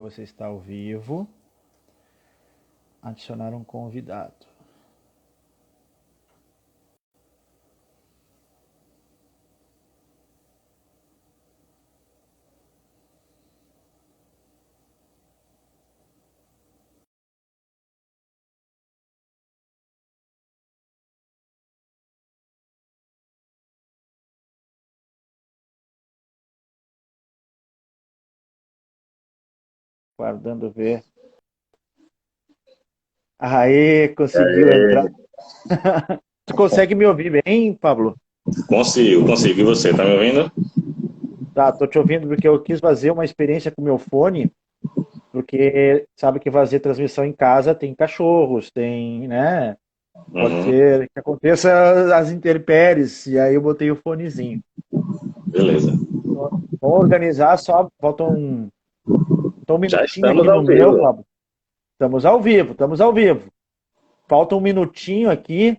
Você está ao vivo. Adicionar um convidado. Guardando ver. Aê, conseguiu entrar. Tu consegue me ouvir bem, Pablo? Consigo. E você, tá me ouvindo? Tá, tô te ouvindo porque eu quis fazer uma experiência com o meu fone, porque sabe que fazer transmissão em casa tem cachorros, tem, né? Pode Uhum, ser que aconteça as intempéries, e aí eu botei o fonezinho. beleza. Vamos organizar, só falta um Já minutinho estamos aqui ao no meu, vivo. Pablo. Estamos ao vivo, estamos ao vivo. Falta um minutinho aqui.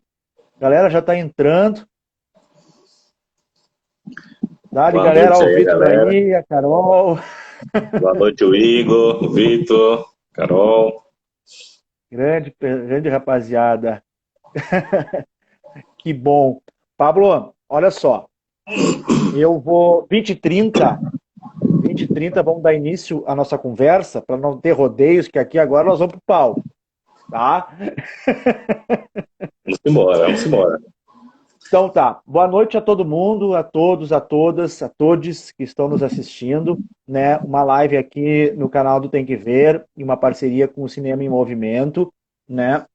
A galera já está entrando. Dali, Boa galera, noite ó, o aí, Vitor galera. aí, a Carol. Boa noite, o Igor, o Vitor, Carol. Grande rapaziada. Que bom. Pablo, olha só. Eu vou 20 e 30 vamos dar início à nossa conversa, para não ter rodeios, que aqui agora nós vamos pro pau, tá? Vamos embora. Então tá. Boa noite a todo mundo, a todos, a todas, a todos que estão nos assistindo, né? Uma live aqui no canal do Tem que Ver, em uma parceria com o Cinema em Movimento, né?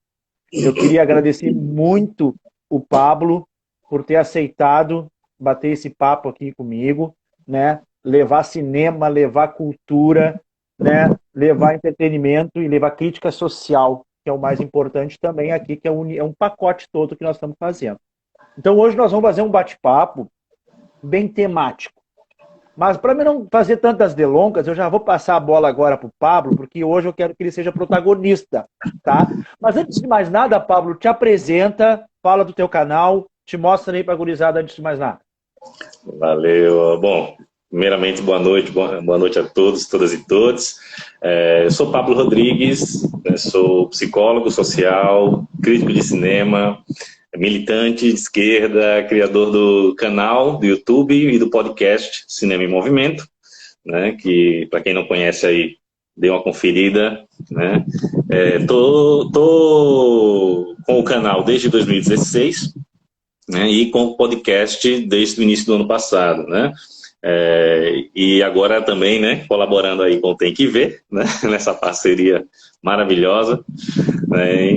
Eu queria agradecer muito o Pablo por ter aceitado bater esse papo aqui comigo, né? Levar cinema, levar cultura, né? Levar entretenimento e levar crítica social, que é o mais importante também aqui, que é um pacote todo que nós estamos fazendo. Então hoje nós vamos fazer um bate-papo bem temático. Mas para mim não fazer tantas delongas, eu já vou passar a bola agora para o Pablo, porque hoje eu quero que ele seja protagonista, tá? Mas antes de mais nada, Pablo, te apresenta, fala do teu canal, te mostra aí para a gurizada antes de mais nada. Valeu. Bom, primeiramente, boa noite a todos, todas e todos. Eu sou Pablo Rodrigues, né, sou psicólogo social, crítico de cinema, militante de esquerda, criador do canal do YouTube e do podcast Cinema em Movimento, né, que para quem não conhece aí, dê uma conferida, né. Tô com o canal desde 2016, né, e com o podcast desde o início do ano passado, né. E agora também, né, colaborando aí com o Tem Que Ver, né, nessa parceria maravilhosa, né,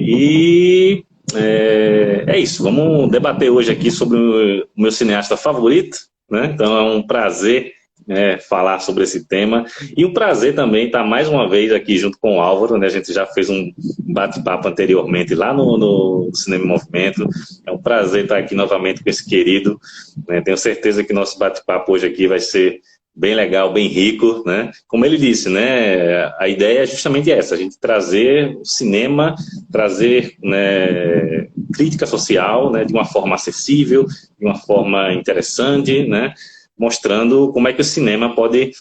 é isso, vamos debater hoje aqui sobre o meu cineasta favorito, né, então é um prazer, né, falar sobre esse tema, e um prazer também estar mais uma vez aqui junto com o Álvaro, né, a gente já fez um bate-papo anteriormente lá no Cinema em Movimento, é um prazer estar aqui novamente com esse querido, né, tenho certeza que nosso bate-papo hoje aqui vai ser bem legal, bem rico, né? Como ele disse, né? A ideia é justamente essa, a gente trazer o cinema, trazer, né, crítica social, né, de uma forma acessível, de uma forma interessante, né? Mostrando como é que o cinema pode,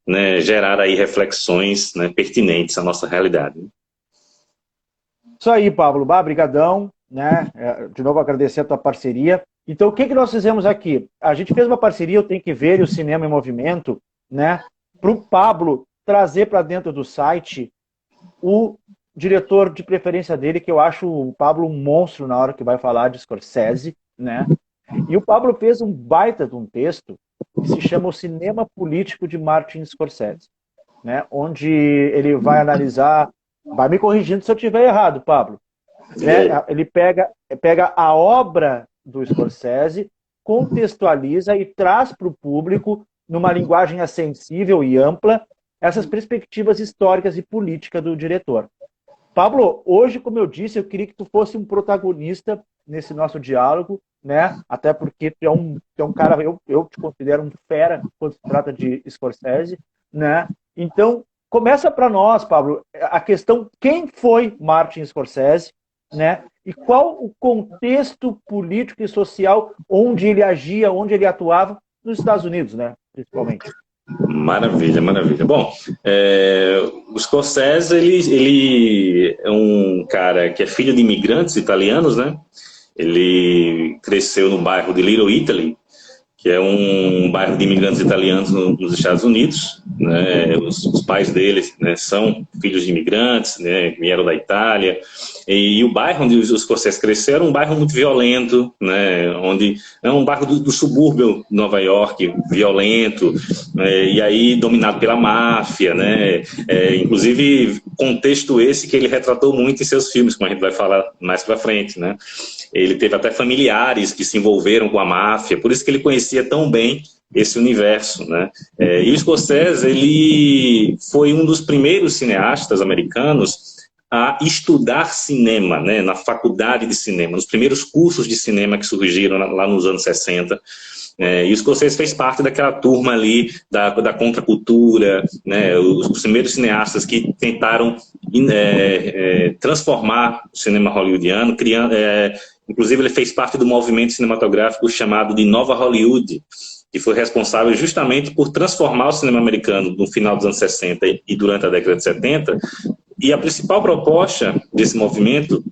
né, gerar aí reflexões, né, pertinentes à nossa realidade. Isso aí, Pablo, brigadão, né? De novo agradecer a tua parceria. Então, o que nós fizemos aqui? A gente fez uma parceria, eu tenho que ver, e o Cinema em Movimento, né? Para o Pablo trazer para dentro do site o diretor de preferência dele, que eu acho o Pablo um monstro na hora que vai falar de Scorsese, né? E o Pablo fez um baita de um texto que se chama O Cinema Político de Martin Scorsese, né? Onde ele vai analisar, vai me corrigindo se eu estiver errado, Pablo, né? Ele pega a obra do Scorsese, contextualiza e traz para o público, numa linguagem acessível e ampla, essas perspectivas históricas e políticas do diretor. Pablo, hoje, como eu disse, eu queria que tu fosse um protagonista nesse nosso diálogo, né? Até porque tu é um cara, eu te considero um fera quando se trata de Scorsese, né? Então, começa para nós, Pablo, a questão quem foi Martin Scorsese, né? E qual o contexto político e social onde ele agia, onde ele atuava nos Estados Unidos, né? Principalmente. Maravilha, maravilha. Bom, o Scorsese, ele é um cara que é filho de imigrantes italianos, né? Ele cresceu no bairro de Little Italy, que é um bairro de imigrantes italianos nos Estados Unidos, né? Os pais deles, né, são filhos de imigrantes, né, vieram da Itália, e o bairro onde os Scorsese cresceram é um bairro muito violento, né, onde é um bairro do subúrbio de Nova York, violento, e aí dominado pela máfia, né, inclusive contexto esse que ele retratou muito em seus filmes, como a gente vai falar mais pra frente, né. Ele teve até familiares que se envolveram com a máfia, por isso que ele conhecia tão bem esse universo, né? E o Scorsese, ele foi um dos primeiros cineastas americanos a estudar cinema, né? Na faculdade de cinema, nos primeiros cursos de cinema que surgiram lá nos anos 60. E o Scorsese fez parte daquela turma ali da contracultura, né? Os primeiros cineastas que tentaram transformar o cinema hollywoodiano, criando... Inclusive, ele fez parte do movimento cinematográfico chamado de Nova Hollywood, que foi responsável justamente por transformar o cinema americano no final dos anos 60 e durante a década de 70. E a principal proposta desse movimento,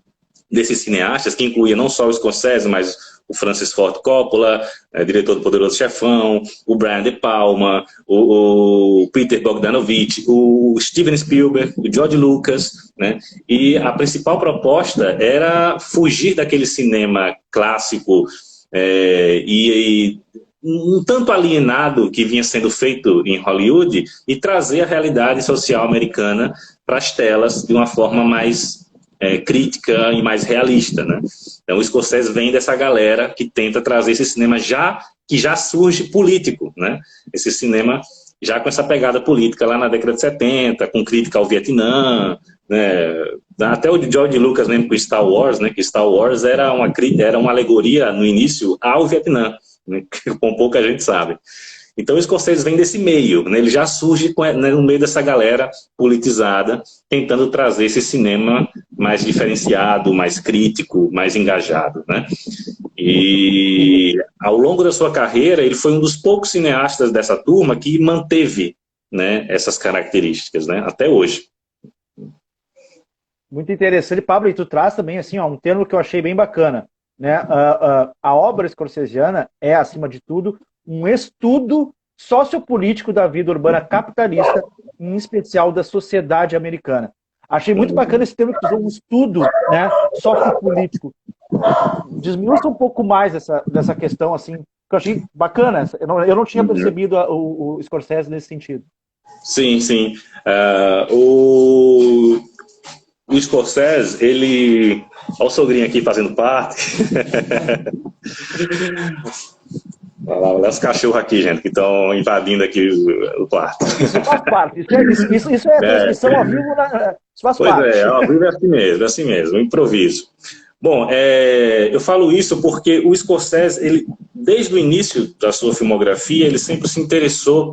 desses cineastas, que incluía não só o Scorsese, mas o Francis Ford Coppola, diretor do Poderoso Chefão, o Brian De Palma, o Peter Bogdanovich, o Steven Spielberg, o George Lucas, né? E a principal proposta era fugir daquele cinema clássico e um tanto alienado que vinha sendo feito em Hollywood e trazer a realidade social americana para as telas de uma forma mais crítica e mais realista, né? Então o Scorsese vem dessa galera que tenta trazer esse cinema que já surge político, né? Esse cinema já com essa pegada política lá na década de 70, com crítica ao Vietnã, né? Até o George Lucas mesmo com Star Wars, né? Que Star Wars era uma alegoria no início ao Vietnã, né? Com pouca gente sabe. Então o Scorsese vem desse meio, né? Ele já surge no meio dessa galera politizada, tentando trazer esse cinema mais diferenciado, mais crítico, mais engajado, né? E ao longo da sua carreira, ele foi um dos poucos cineastas dessa turma que manteve, né, essas características, né, até hoje. Muito interessante, Pablo, e tu traz também assim, um termo que eu achei bem bacana, né? A obra scorsesiana é, acima de tudo, um estudo sociopolítico da vida urbana capitalista, em especial da sociedade americana. Achei muito bacana esse termo que usou, um estudo, né, sociopolítico. Desmiuça um pouco mais dessa questão, assim, que eu achei bacana. Eu não tinha percebido o Scorsese nesse sentido. Sim, sim. O Scorsese, ele... Olha o sogrinho aqui fazendo parte. Olha os cachorros aqui, gente, que estão invadindo aqui o quarto. Isso faz parte. Isso é transmissão ao vivo. Isso faz parte. Pois ao vivo é assim mesmo, improviso. Bom, eu falo isso porque o Scorsese, ele, desde o início da sua filmografia, ele sempre se interessou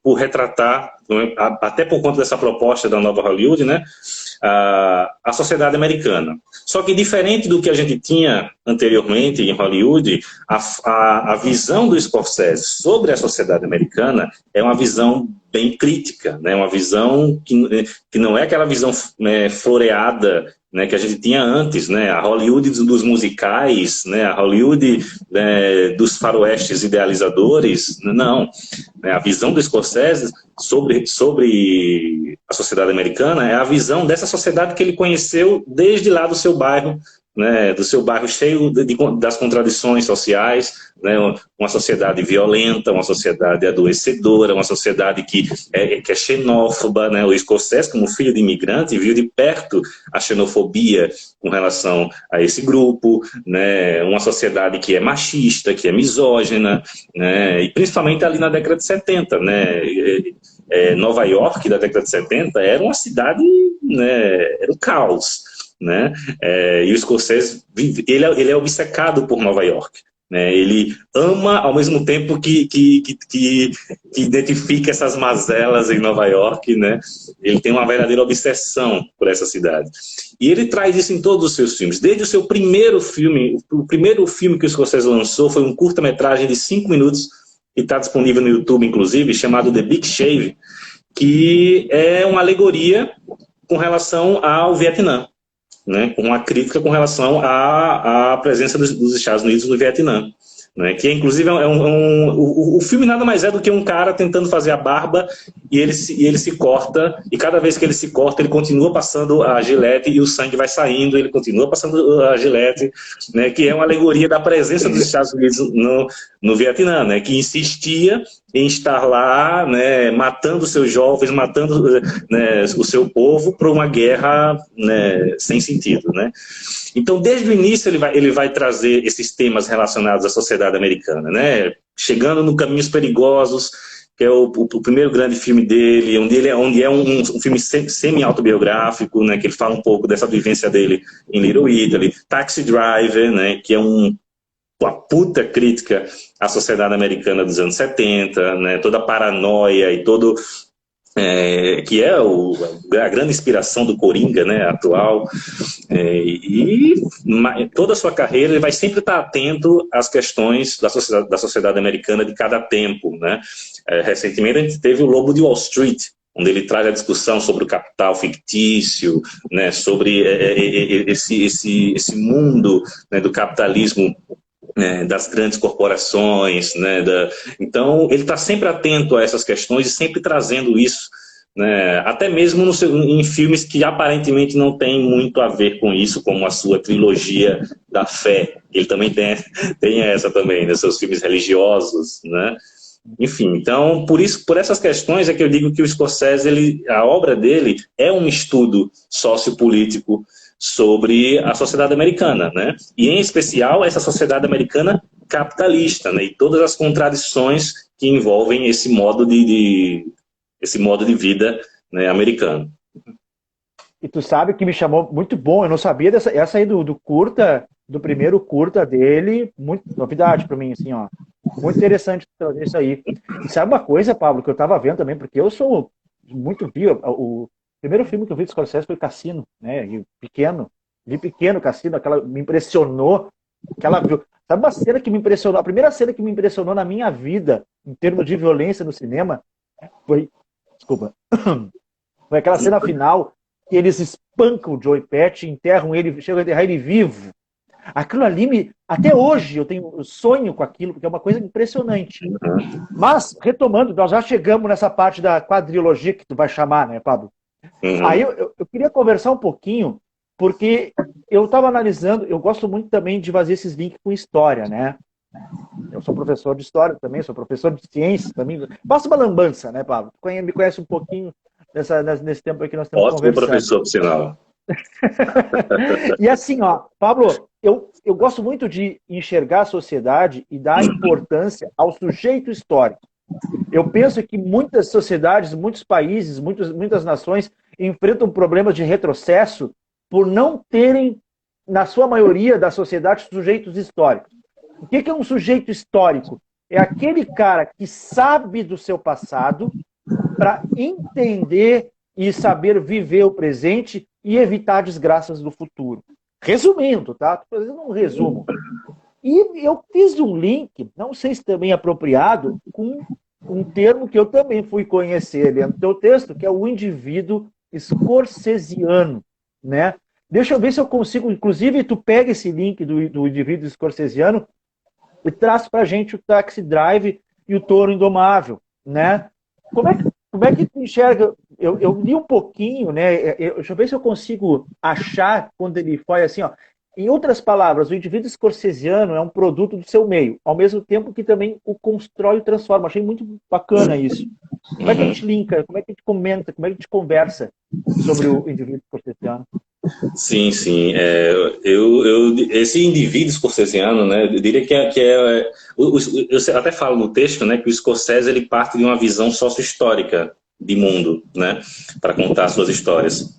por retratar, até por conta dessa proposta da Nova Hollywood, né, a sociedade americana. Só que diferente do que a gente tinha anteriormente em Hollywood, a visão do Scorsese sobre a sociedade americana é uma visão bem crítica, né? Uma visão que não é aquela visão floreada, né, que a gente tinha antes, né? A Hollywood dos musicais, né? A Hollywood dos faroestes idealizadores, não. A visão do Scorsese sobre a sociedade americana é a visão dessa sociedade que ele conheceu desde lá do seu bairro, né, do seu bairro cheio das contradições sociais, né, uma sociedade violenta, uma sociedade adoecedora, uma sociedade que é xenófoba, né? O Scorsese, como filho de imigrante, viu de perto a xenofobia com relação a esse grupo, né? Uma sociedade que é machista, que é misógina, né? E principalmente ali na década de 70, né? Nova York, da década de 70, era uma cidade, né, era um caos, né? E o Scorsese, ele é obcecado por Nova York, né? Ele ama ao mesmo tempo que identifica essas mazelas em Nova York, né? Ele tem uma verdadeira obsessão por essa cidade. E ele traz isso em todos os seus filmes. Desde o seu primeiro filme, o primeiro filme que o Scorsese lançou foi um curta-metragem de 5 minutos, e está disponível no YouTube, inclusive, chamado The Big Shave, que é uma alegoria com relação ao Vietnã, né? Uma crítica com relação à presença dos Estados Unidos no Vietnã. Né, que inclusive o filme nada mais é do que um cara tentando fazer a barba e ele se corta, e cada vez que ele se corta ele continua passando a gilete e o sangue vai saindo, ele continua passando a gilete, né, que é uma alegoria da presença dos Estados Unidos no Vietnã, né, que insistia em estar lá, né, matando seus jovens, matando, né, o seu povo por uma guerra, né, sem sentido, né? Então, desde o início, ele vai trazer esses temas relacionados à sociedade americana, né? Chegando no Caminhos Perigosos, que é o primeiro grande filme dele, onde é um filme semi-autobiográfico, né? Que ele fala um pouco dessa vivência dele em Little Italy. Taxi Driver, né? Que é uma puta crítica à sociedade americana dos anos 70, né? Toda a paranoia e todo... que é a grande inspiração do Coringa, né, atual, e toda a sua carreira ele vai sempre estar atento às questões da sociedade americana de cada tempo, né? Recentemente a gente teve o Lobo de Wall Street, onde ele traz a discussão sobre o capital fictício, né, sobre esse mundo, né, do capitalismo, das grandes corporações, né, então ele está sempre atento a essas questões e sempre trazendo isso, né, até mesmo em filmes que aparentemente não tem muito a ver com isso, como a sua trilogia da fé. Ele também tem essa também, né, seus filmes religiosos, né? Enfim, então por essas questões é que eu digo que o Scorsese, a obra dele é um estudo sociopolítico sobre a sociedade americana, né? E em especial essa sociedade americana capitalista, né? E todas as contradições que envolvem esse modo de vida, né, americano. E tu sabe que me chamou muito bom, eu não sabia essa aí do curta, do primeiro curta dele, muito novidade para mim, assim, ó. Muito interessante trazer isso aí. E sabe uma coisa, Pablo, que eu tava vendo também, porque eu sou muito o primeiro filme que eu vi do Scorsese foi Cassino, né? E vi pequeno Cassino, me impressionou, sabe uma cena que me impressionou, a primeira cena que me impressionou na minha vida, em termos de violência no cinema, foi aquela cena final que eles espancam o Joey Pesci, enterram ele, chegam a enterrar ele vivo. Aquilo ali, até hoje eu sonho com aquilo, porque é uma coisa impressionante. Mas, retomando, nós já chegamos nessa parte da quadrilogia que tu vai chamar, né, Pablo? Aí eu queria conversar um pouquinho, porque eu estava analisando, eu gosto muito também de fazer esses links com história, né? Eu sou professor de história também, sou professor de ciências também. Faço uma lambança, né, Pablo? Me conhece um pouquinho nesse tempo aí que nós estamos conversando. Ótimo professor, por sinal. E assim, ó, Pablo, eu gosto muito de enxergar a sociedade e dar importância ao sujeito histórico. Eu penso que muitas sociedades, muitos países, muitas nações enfrentam problemas de retrocesso por não terem, na sua maioria da sociedade, sujeitos históricos. O que é um sujeito histórico? É aquele cara que sabe do seu passado para entender e saber viver o presente e evitar desgraças do futuro. Resumindo, tá? Estou fazendo um resumo. E eu fiz um link, não sei se também apropriado, com um termo que eu também fui conhecer dentro do teu texto, que é o indivíduo scorsesiano, né? Deixa eu ver se eu consigo, inclusive tu pega esse link do indivíduo scorsesiano e traz pra gente o Taxi Drive e o Touro Indomável, né? Como é que tu enxerga? Eu li um pouquinho, né? Deixa eu ver se eu consigo achar quando ele foi assim, ó. Em outras palavras, o indivíduo scorsesiano é um produto do seu meio, ao mesmo tempo que também o constrói e transforma. Achei muito bacana isso. Como é que a gente linka? Como é que a gente comenta? Como é que a gente conversa sobre o indivíduo scorsesiano? Sim, sim. Esse indivíduo scorsesiano, né, eu diria eu até falo no texto, né, que o Scorsese ele parte de uma visão sócio-histórica de mundo, né, para contar suas histórias.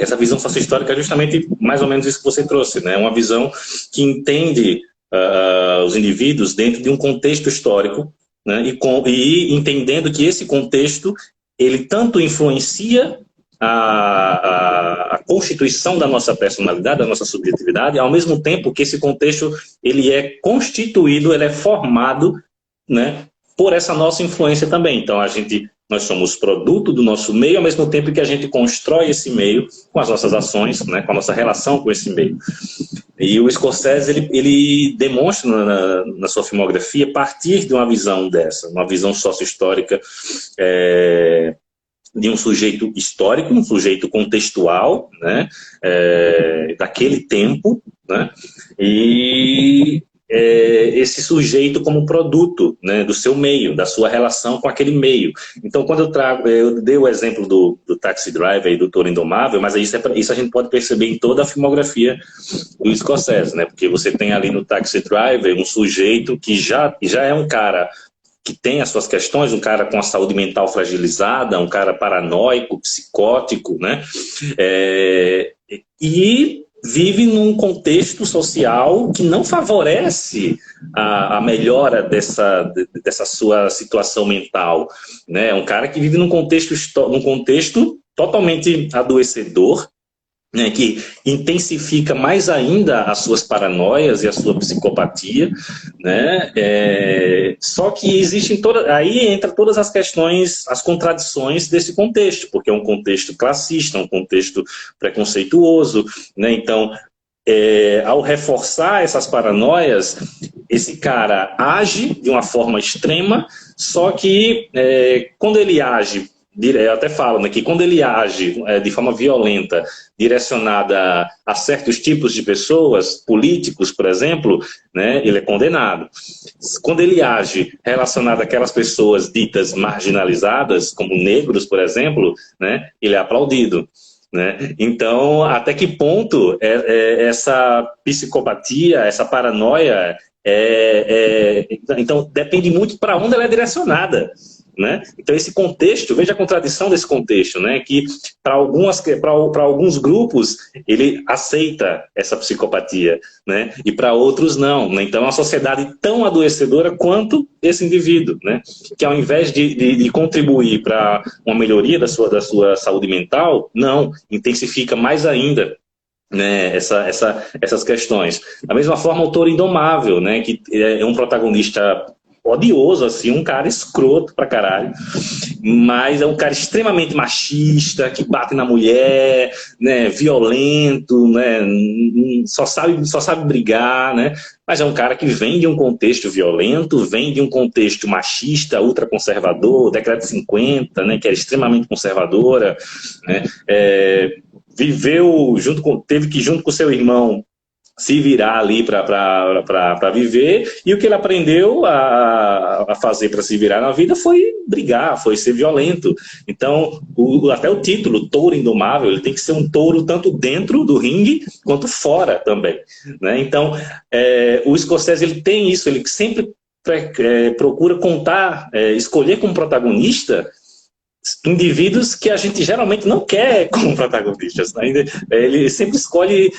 Essa visão sócio-histórica é justamente mais ou menos isso que você trouxe, né, uma visão que entende os indivíduos dentro de um contexto histórico, né, e entendendo que esse contexto ele tanto influencia a constituição da nossa personalidade, da nossa subjetividade, ao mesmo tempo que esse contexto ele é constituído, ele é formado, né, por essa nossa influência também. Então, nós somos produto do nosso meio, ao mesmo tempo que a gente constrói esse meio com as nossas ações, né, com a nossa relação com esse meio. E o Scorsese, ele demonstra na sua filmografia partir de uma visão dessa, uma visão sócio-histórica de um sujeito histórico, um sujeito contextual, né, daquele tempo, né, e esse sujeito como produto, né, do seu meio, da sua relação com aquele meio. Então, quando eu dei o exemplo do Taxi Driver e do Touro Indomável, mas isso a gente pode perceber em toda a filmografia do Scorsese, né, porque você tem ali no Taxi Driver um sujeito que já é um cara que tem as suas questões, um cara com a saúde mental fragilizada, um cara paranoico, psicótico, né, e vive num contexto social que não favorece a melhora dessa sua situação mental, né? Um cara que vive num contexto totalmente adoecedor, né, que intensifica mais ainda as suas paranoias e a sua psicopatia, né? Só que existem aí entra todas as questões, as contradições desse contexto, porque é um contexto classista, um contexto preconceituoso, né? Então, ao reforçar essas paranoias, esse cara age de uma forma extrema, só que quando ele age, eu até falo, né, que quando ele age de forma violenta, direcionada a certos tipos de pessoas, políticos, por exemplo, né, ele é condenado. Quando ele age relacionado àquelas pessoas ditas marginalizadas, como negros, por exemplo, né, ele é aplaudido. Né? Então, até que ponto essa psicopatia, essa paranoia, então depende muito para onde ela é direcionada. Né? Então esse contexto, veja a contradição desse contexto, né? Que para alguns grupos ele aceita essa psicopatia, né? E para outros não, né? Então é uma sociedade tão adoecedora quanto esse indivíduo, né? Que ao invés de contribuir para uma melhoria da sua saúde mental, não, intensifica mais ainda, né, essas questões. Da mesma forma, o Touro Indomável, né, que é um protagonista odioso, assim, um cara escroto pra caralho, mas é um cara extremamente machista, que bate na mulher, né, violento, né, só sabe brigar, né, mas é um cara que vem de um contexto violento, vem de um contexto machista, ultraconservador, década de 50, né, que era extremamente conservadora, né, teve que junto com seu irmão se virar ali para viver, e o que ele aprendeu a fazer para se virar na vida foi brigar, foi ser violento. Então, até o título, Touro Indomável, ele tem que ser um touro tanto dentro do ringue quanto fora também, né? Então, o Scorsese, ele tem isso, ele sempre procura escolher como protagonista indivíduos que a gente geralmente não quer como protagonistas, né? Ele sempre escolhe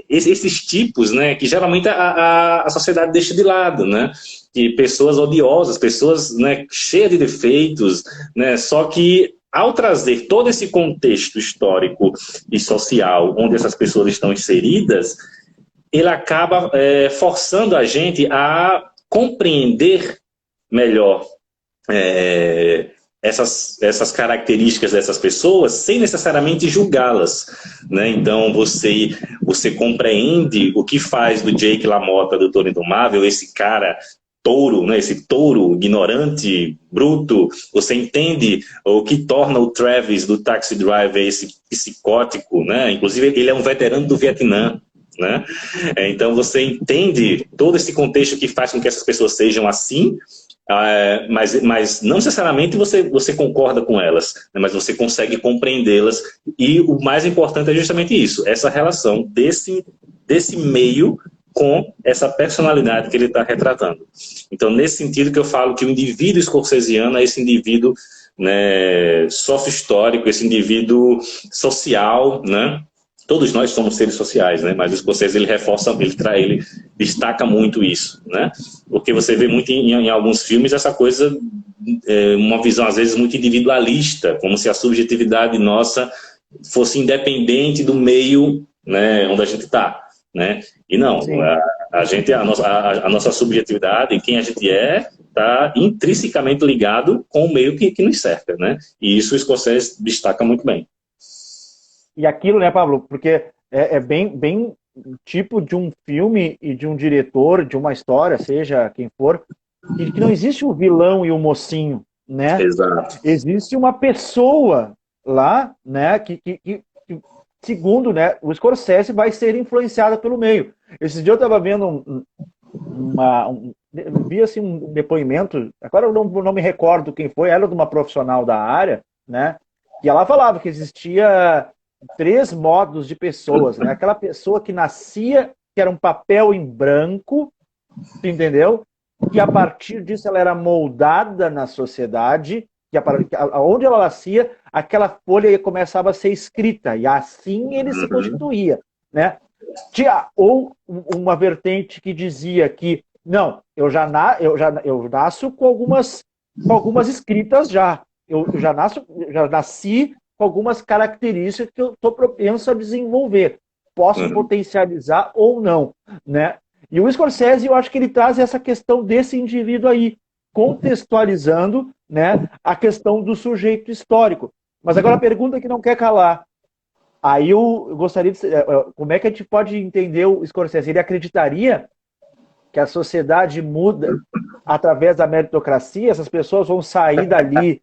esses tipos, né, que geralmente a sociedade deixa de lado, né? Que pessoas odiosas, pessoas, né, cheias de defeitos, né? Só que ao trazer todo esse contexto histórico e social onde essas pessoas estão inseridas, ele acaba forçando a gente a compreender melhor essas características dessas pessoas sem necessariamente julgá-las, né? Então você compreende o que faz do Jake LaMotta, do Touro Indomável, esse cara touro, né? Esse touro ignorante, bruto. Você entende o que torna o Travis do Taxi Driver esse psicótico, né? Inclusive ele é um veterano do Vietnã, né? Então você entende todo esse contexto que faz com que essas pessoas sejam assim. Mas não necessariamente você concorda com elas, né, mas você consegue compreendê-las, e o mais importante é justamente isso, essa relação desse meio com essa personalidade que ele está retratando. Então, nesse sentido que eu falo que o indivíduo scorsesiano é esse indivíduo, né, sócio-histórico, esse indivíduo social, né? Todos nós somos seres sociais, né? Mas o Scorsese, ele reforça, ele destaca muito isso, né? Porque você vê muito em alguns filmes essa coisa, uma visão às vezes muito individualista, como se a subjetividade nossa fosse independente do meio, né, onde a gente está. né? E não, a gente, a nossa subjetividade, quem a gente está intrinsecamente ligado com o meio que nos cerca, né? E isso o Scorsese destaca muito bem. E aquilo, né, Pablo? Porque é bem tipo de um filme e de um diretor, de uma história, seja quem for, que não existe o vilão e o mocinho, né? Exato. Existe uma pessoa lá, né, que segundo, né, o Scorsese vai ser influenciada pelo meio. Esse dia eu estava vendo vi assim um depoimento, agora eu não me recordo quem foi, era de uma profissional da área, né, e ela falava que existia 3 modos de pessoas, né? Aquela pessoa que nascia, que era um papel em branco, entendeu? Que a partir disso ela era moldada na sociedade, onde ela nascia, aquela folha começava a ser escrita, e assim ele se constituía, né? Ou uma vertente que dizia que, não, eu nasço com algumas escritas já, eu já nasci com algumas características que eu estou propenso a desenvolver, posso potencializar ou não, né? E o Scorsese, eu acho que ele traz essa questão desse indivíduo aí, contextualizando, né, a questão do sujeito histórico. Mas agora a pergunta que não quer calar. Aí eu gostaria de... Como é que a gente pode entender o Scorsese? Ele acreditaria que a sociedade muda através da meritocracia? Essas pessoas vão sair dali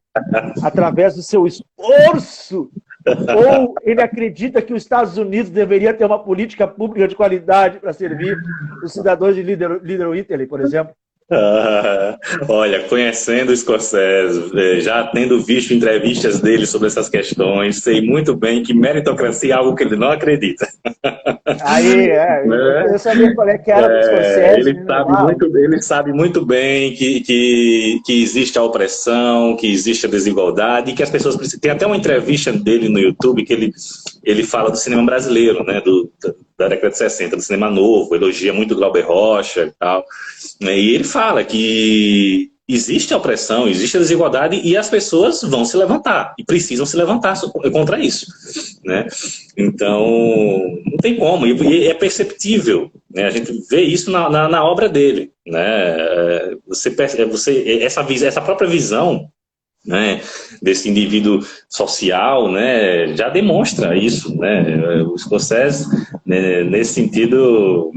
através do seu esforço? Ou ele acredita que os Estados Unidos deveria ter uma política pública de qualidade para servir os cidadãos de Little Italy, por exemplo? Olha, conhecendo o Scorsese, já tendo visto entrevistas dele sobre essas questões, sei muito bem que meritocracia é algo que ele não acredita. Aí, eu sabia qual é que era do Scorsese. Ele sabe muito bem que existe a opressão, que existe a desigualdade, e que as pessoas precisam... Tem até uma entrevista dele no YouTube que ele fala do cinema brasileiro, né, da década de 60, do cinema novo, elogia muito Glauber Rocha e tal. E ele fala que existe a opressão, existe a desigualdade e as pessoas vão se levantar e precisam se levantar contra isso, né? Então, não tem como, e é perceptível, né? A gente vê isso na obra dele, né? Essa própria visão, né, desse indivíduo social, né, já demonstra isso, né? O Scorsese, né, nesse sentido,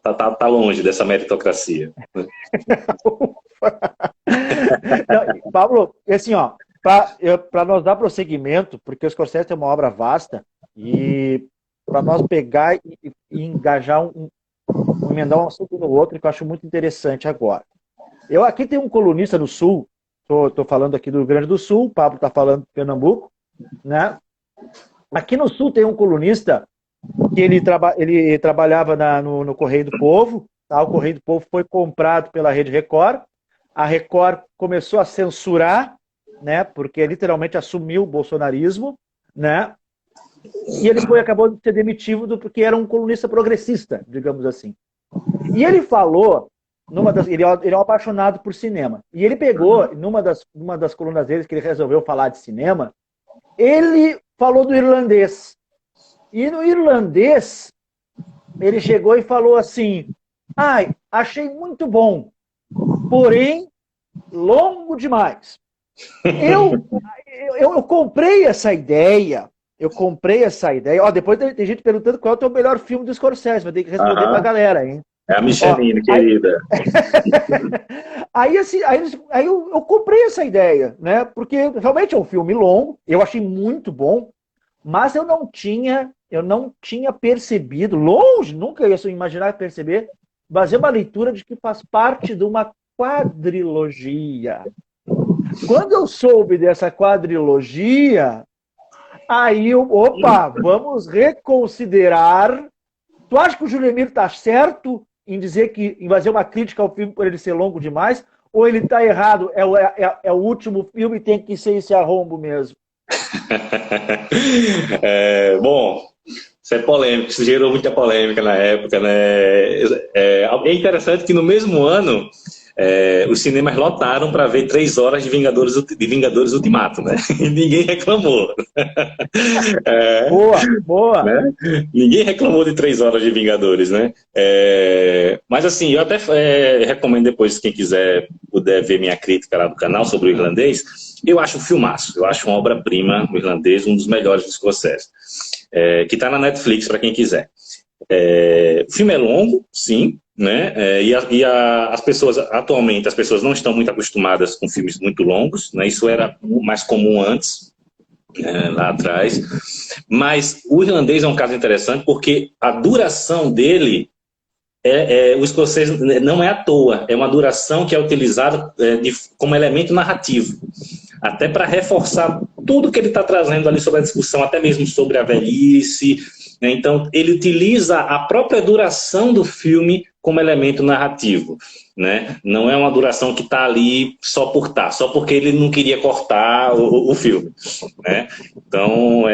tá longe dessa meritocracia. Não, Pablo, assim, ó, para nós dar prosseguimento, porque o Scorsese é uma obra vasta, e para nós pegar e engajar emendar um assunto no outro, que eu acho muito interessante agora. Aqui tem um colunista do Sul. Estou falando aqui do Rio Grande do Sul, o Pablo está falando de Pernambuco, né? Aqui no Sul tem um colunista que ele trabalhava no Correio do Povo, tá? O Correio do Povo foi comprado pela Rede Record, a Record começou a censurar, né? Porque literalmente assumiu o bolsonarismo, né? E ele acabou de ser demitido porque era um colunista progressista, digamos assim. E ele falou... ele é um apaixonado por cinema. E ele pegou, numa das colunas dele, que ele resolveu falar de cinema, ele falou do irlandês. E no irlandês, ele chegou e falou assim: achei muito bom, porém, longo demais. Eu comprei essa ideia. Depois tem gente perguntando qual é o melhor filme do Scorsese. Vai ter que responder pra galera, hein? É a Micheline, querida. Aí eu comprei essa ideia, né? Porque realmente é um filme longo, eu achei muito bom, mas eu não tinha percebido, longe, nunca ia imaginar perceber, fazer uma leitura de que faz parte de uma quadrilogia. Quando eu soube dessa quadrilogia, vamos reconsiderar. Tu acha que o Julemiro está certo em dizer que em fazer uma crítica ao filme por ele ser longo demais? Ou ele está errado? É o último filme e tem que ser esse arrombo mesmo? Bom, isso é polêmico, isso gerou muita polêmica na época, né? É interessante que no mesmo ano os cinemas lotaram para ver 3 horas de Vingadores Ultimato, né? E ninguém reclamou. Boa, boa. Né? Ninguém reclamou de 3 horas de Vingadores, né? Mas assim, eu até recomendo depois, quem quiser puder ver minha crítica lá do canal sobre o Irlandês. Eu acho um filmaço, eu acho uma obra-prima, o Irlandês, um dos melhores do Scorsese, que está na Netflix para quem quiser. O filme é longo, sim, né? As pessoas, atualmente, as pessoas não estão muito acostumadas com filmes muito longos, né? Isso era mais comum antes, lá atrás. Mas o Irlandês é um caso interessante porque a duração dele, o Scorsese não é à toa, é uma duração que é utilizada como elemento narrativo, até para reforçar tudo que ele está trazendo ali sobre a discussão, até mesmo sobre a velhice, né? Então, ele utiliza a própria duração do filme como elemento narrativo, né? Não é uma duração que está ali só por estar, só porque ele não queria cortar o filme, né? Então,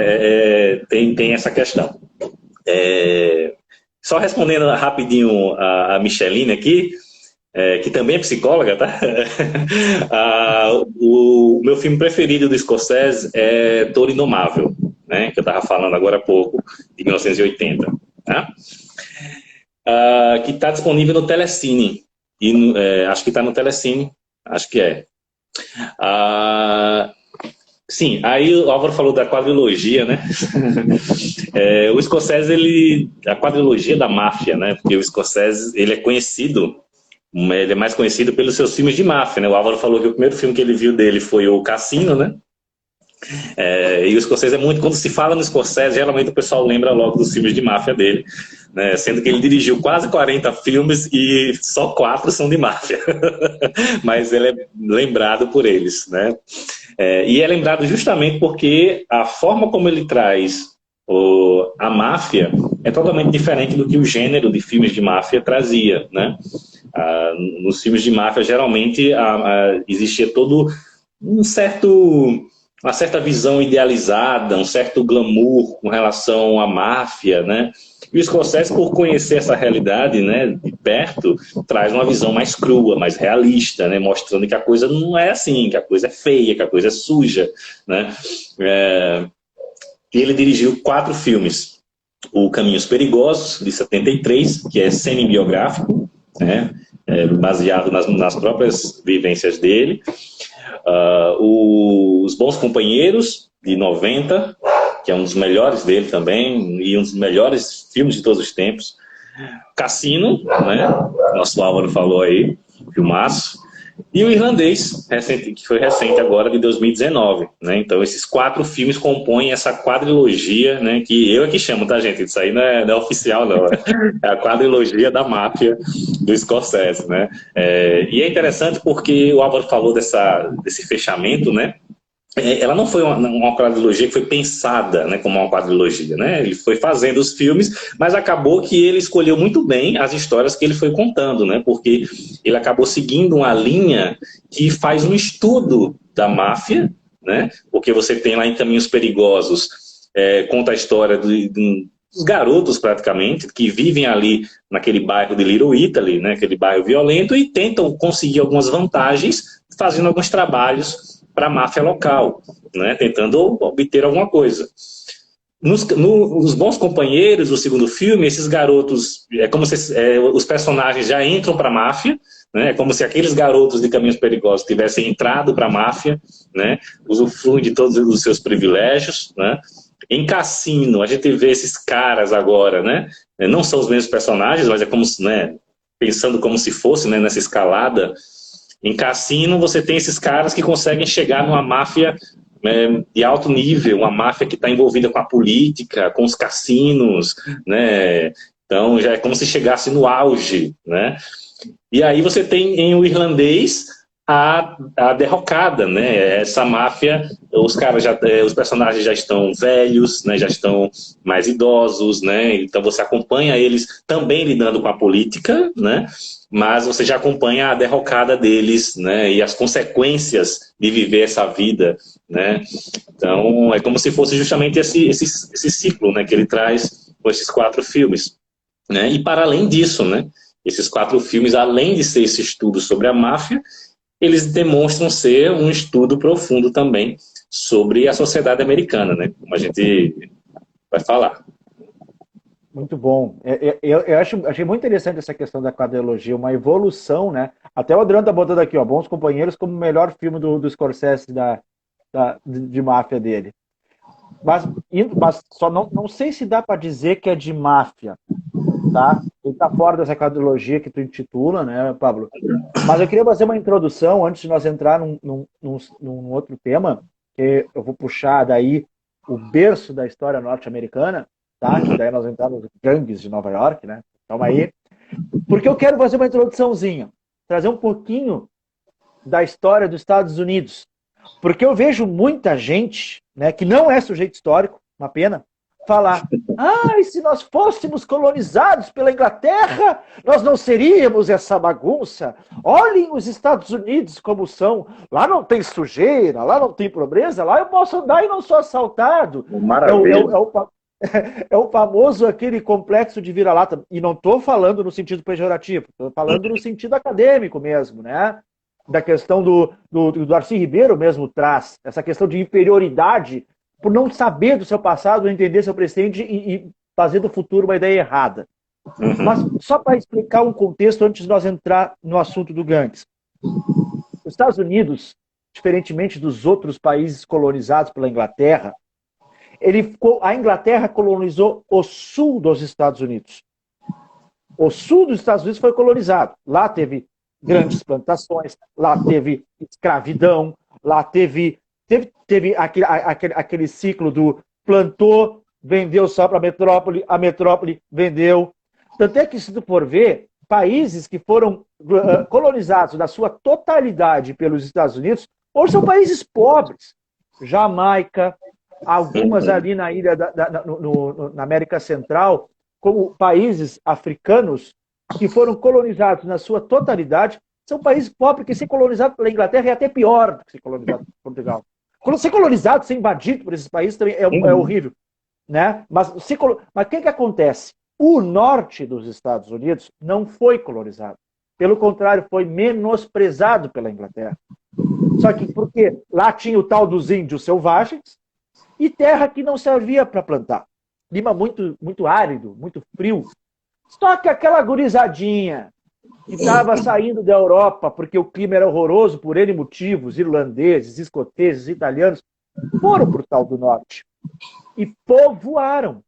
tem essa questão. Só respondendo rapidinho a Micheline aqui, que também é psicóloga, tá? O meu filme preferido do Scorsese é Toro Indomável, né? Que eu estava falando agora há pouco, de 1980, tá? Que está disponível no Telecine. Acho que está no Telecine, acho que é. Sim, aí o Álvaro falou da quadrilogia, né? O Scorsese, a quadrilogia da máfia, né? Porque o Scorsese, ele é mais conhecido pelos seus filmes de máfia, né? O Álvaro falou que o primeiro filme que ele viu dele foi o Cassino, né? E o Scorsese quando se fala no Scorsese, geralmente o pessoal lembra logo dos filmes de máfia dele, né? Sendo que ele dirigiu quase 40 filmes e só 4 são de máfia. Mas ele é lembrado por eles, né? E é lembrado justamente porque a forma como ele traz a máfia é totalmente diferente do que o gênero de filmes de máfia trazia, né? Nos filmes de máfia, geralmente, existia todo uma certa visão idealizada, um certo glamour com relação à máfia, né? E o Scorsese, por conhecer essa realidade, né, de perto, traz uma visão mais crua, mais realista, né, mostrando que a coisa não é assim, que a coisa é feia, que a coisa é suja, né? E ele dirigiu 4 filmes. O Caminhos Perigosos, de 73, que é semi-biográfico, né, baseado nas próprias vivências dele. Os Bons Companheiros, de 90, que é um dos melhores dele também, e um dos melhores filmes de todos os tempos. Cassino, né? Nosso Álvaro falou aí, filmaço. E o Irlandês, que foi recente agora, de 2019. Né? Então, esses 4 filmes compõem essa quadrilogia, né? Que eu é que chamo, tá, gente? Isso aí não é oficial, não. É a quadrilogia da máfia do Scorsese, né? E é interessante porque o Álvaro falou desse fechamento, né? Ela não foi uma quadrilogia que foi pensada, né, como uma quadrilogia, né? Ele foi fazendo os filmes, mas acabou que ele escolheu muito bem as histórias que ele foi contando, né? Porque ele acabou seguindo uma linha que faz um estudo da máfia, né? Porque você tem lá em Caminhos Perigosos, conta a história dos garotos, praticamente, que vivem ali naquele bairro de Little Italy, né? Aquele bairro violento, e tentam conseguir algumas vantagens fazendo alguns trabalhos para a máfia local, né, tentando obter alguma coisa. Nos Bons Companheiros, o segundo filme, esses garotos, é como se os personagens já entram para a máfia, né, é como se aqueles garotos de Caminhos Perigosos tivessem entrado para a máfia, né, usufruem de todos os seus privilégios, né. Em Cassino, a gente vê esses caras agora, né, não são os mesmos personagens, mas é como, né, pensando como se fosse, né, nessa escalada. Em Cassino, você tem esses caras que conseguem chegar numa máfia de alto nível, uma máfia que está envolvida com a política, com os cassinos, né? Então, já é como se chegasse no auge, né? E aí você tem em O Irlandês a derrocada, né? Essa máfia, os personagens já estão velhos, né? Já estão mais idosos, né? Então você acompanha eles também lidando com a política, né? Mas você já acompanha a derrocada deles, né? E as consequências de viver essa vida, né? Então é como se fosse justamente esse ciclo, né? Que ele traz com esses 4 filmes, né? E para além disso, né? esses 4 filmes, além de ser esse estudo sobre a máfia, eles demonstram ser um estudo profundo também sobre a sociedade americana, né? Como a gente vai falar. Muito bom. Achei muito interessante essa questão da quadrilogia, uma evolução, né? Até o Adriano tá botando aqui, ó, Bons Companheiros como o melhor filme do Scorsese de máfia dele. Mas só não sei se dá para dizer que é de máfia, tá? Ele tá fora dessa quadrilogia que tu intitula, né, Pablo? Mas eu queria fazer uma introdução antes de nós entrar num outro tema, que eu vou puxar daí o berço da história norte-americana, tá? Que daí nós entramos nos gangues de Nova York, né? Calma aí. Porque eu quero fazer uma introduçãozinha, trazer um pouquinho da história dos Estados Unidos. Porque eu vejo muita gente, né, que não é sujeito histórico, uma pena, falar: e se nós fôssemos colonizados pela Inglaterra, nós não seríamos essa bagunça. Olhem os Estados Unidos como são. Lá não tem sujeira, lá não tem pobreza, lá eu posso andar e não sou assaltado. Maravilha. É o famoso aquele complexo de vira-lata. E não estou falando no sentido pejorativo, estou falando no sentido acadêmico mesmo, né? Da questão do Darcy Ribeiro mesmo traz, essa questão de inferioridade por não saber do seu passado, não entender seu presente e fazer do futuro uma ideia errada. Mas só para explicar um contexto antes de nós entrar no assunto do gangues. Os Estados Unidos, diferentemente dos outros países colonizados pela Inglaterra, a Inglaterra colonizou o sul dos Estados Unidos. O sul dos Estados Unidos foi colonizado. Lá teve grandes plantações, lá teve escravidão, lá teve aquele ciclo do plantou, vendeu só para a metrópole vendeu. Tanto é que, se tu for ver, países que foram colonizados na sua totalidade pelos Estados Unidos, hoje são países pobres. Jamaica, algumas ali na ilha na América Central, como países africanos que foram colonizados na sua totalidade, são países pobres que ser colonizado pela Inglaterra é até pior do que ser colonizado por Portugal. Ser colonizado, ser invadido por esses países também é horrível, né? Mas o que acontece? O norte dos Estados Unidos não foi colonizado. Pelo contrário, foi menosprezado pela Inglaterra. Só que porque lá tinha o tal dos índios selvagens e terra que não servia para plantar. Clima muito, muito árido, muito frio. Só que aquela gurizadinha que estava saindo da Europa porque o clima era horroroso por N motivos, irlandeses, escoceses, italianos, foram para o tal do norte e povoaram.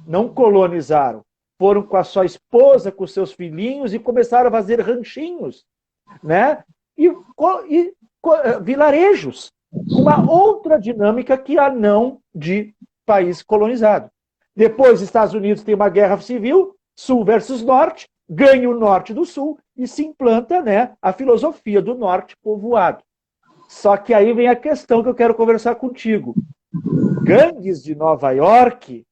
Não colonizaram. Foram com a sua esposa, com seus filhinhos e começaram a fazer ranchinhos, né? E vilarejos. Uma outra dinâmica que a não de país colonizado. Depois, os Estados Unidos têm uma guerra civil, sul versus norte, ganha o norte do sul e se implanta, né, a filosofia do norte povoado. Só que aí vem a questão que eu quero conversar contigo. Gangues de Nova York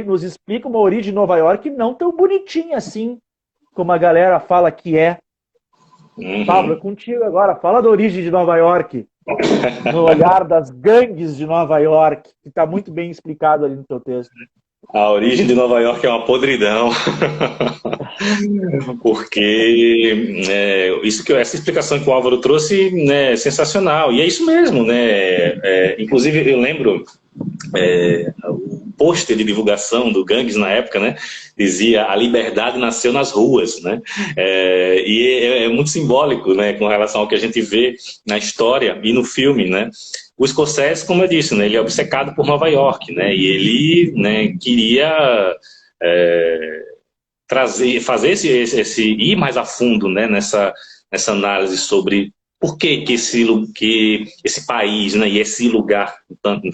nos explica uma origem de Nova York não tão bonitinha assim, como a galera fala que é. Pablo, é contigo agora. Fala da origem de Nova York. No olhar das gangues de Nova York, que está muito bem explicado ali no teu texto. A origem de Nova York é uma podridão. Porque essa explicação que o Álvaro trouxe, né, é sensacional. E é isso mesmo, né? Inclusive, eu lembro o pôster de divulgação do Gangues na época, né, dizia: a liberdade nasceu nas ruas, né? E é muito simbólico, né, com relação ao que a gente vê na história e no filme, né? O Scorsese, como eu disse, né, ele é obcecado por Nova York, né? E ele, né, queria fazer ir mais a fundo, né, nessa análise sobre por que esse país, né, e esse lugar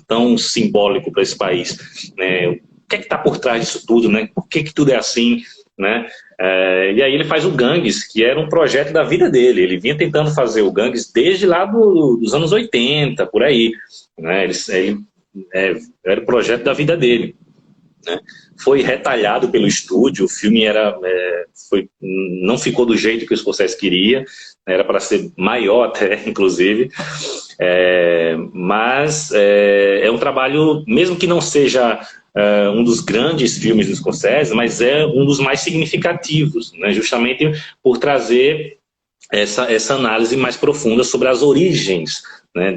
tão simbólico para esse país, né? O que é que está por trás disso tudo, né? Por que tudo é assim, né? E aí ele faz o Gangues, que era um projeto da vida dele. Ele vinha tentando fazer o Gangues desde lá dos anos 80, por aí, né? Era o projeto da vida dele, né? Foi retalhado pelo estúdio, o filme não ficou do jeito que o Scorsese queria, era para ser maior até, inclusive. Mas é um trabalho, mesmo que não seja um dos grandes filmes do Scorsese, mas é um dos mais significativos, né? Justamente por trazer essa análise mais profunda sobre as origens, né,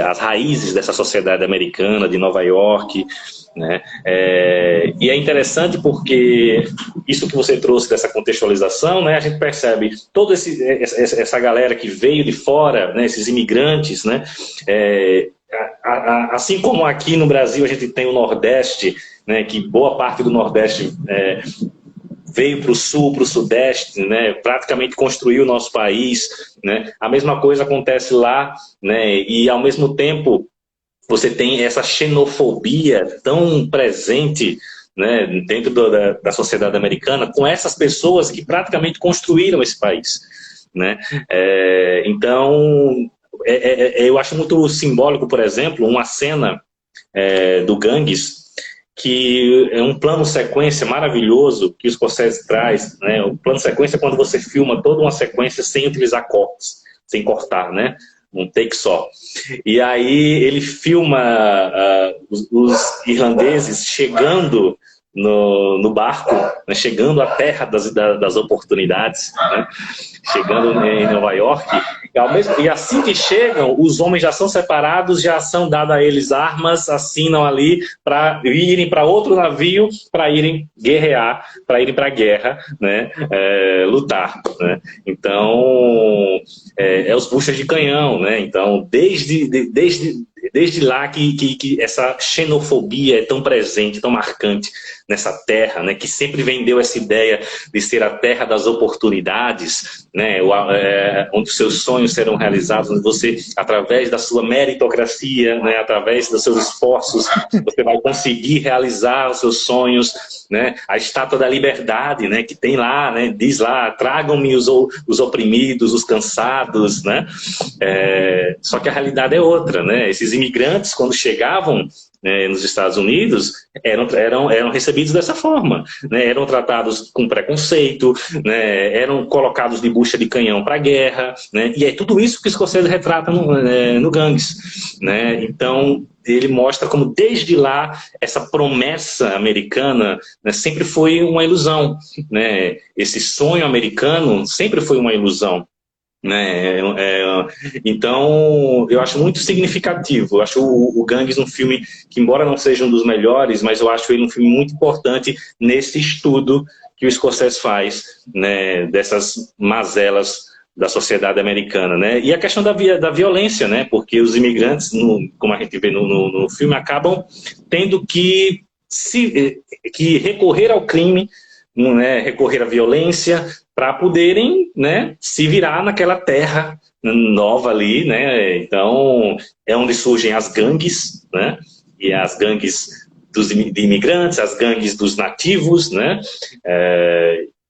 as raízes dessa sociedade americana, de Nova York, né? E é interessante porque isso que você trouxe dessa contextualização, né, a gente percebe toda essa galera que veio de fora, né, esses imigrantes, né, assim como aqui no Brasil a gente tem o Nordeste, né, que boa parte do Nordeste veio para o Sul, para o Sudeste, né, praticamente construiu o nosso país, né, a mesma coisa acontece lá, né, e ao mesmo tempo você tem essa xenofobia tão presente, né, dentro da sociedade americana, com essas pessoas que praticamente construíram esse país, né? Então, eu acho muito simbólico, por exemplo, uma cena do Gangues, que é um plano sequência maravilhoso que o Scorsese traz, né? O plano sequência é quando você filma toda uma sequência sem utilizar cortes, sem cortar, né? Um take só. E aí ele filma os irlandeses chegando no barco, né, chegando à terra das oportunidades, né, chegando em Nova York, e assim que chegam, os homens já são separados, já são dadas a eles armas, assinam ali para irem para outro navio, para irem guerrear, para irem para a guerra, né, lutar, né. Então, os buchas de canhão, né, então desde lá que essa xenofobia é tão presente, tão marcante nessa terra, né, que sempre vendeu essa ideia de ser a terra das oportunidades, né, onde seus sonhos serão realizados, onde você, através da sua meritocracia, né, através dos seus esforços, você vai conseguir realizar os seus sonhos, né, a Estátua da Liberdade, né, que tem lá, né, diz lá, tragam-me os oprimidos, os cansados, né, só que a realidade é outra, né, esses imigrantes, quando chegavam nos Estados Unidos, eram recebidos dessa forma, né? Eram tratados com preconceito, né? Eram colocados de bucha de canhão para a guerra, né? E é tudo isso que o Scorsese retrata no Gangues, né? Então, ele mostra como desde lá essa promessa americana, né, sempre foi uma ilusão, né? Esse sonho americano sempre foi uma ilusão, né? Então, eu acho muito significativo. Eu acho o Gangues um filme que, embora não seja um dos melhores, mas eu acho ele um filme muito importante nesse estudo que o Scorsese faz, né, dessas mazelas da sociedade americana, né? E a questão da violência, né? Porque os imigrantes, como a gente vê no filme, acabam tendo que recorrer ao crime, né, recorrer à violência para poderem, né, se virar naquela terra nova ali, né? Então é onde surgem as gangues, né? E as gangues de imigrantes, as gangues dos nativos, né?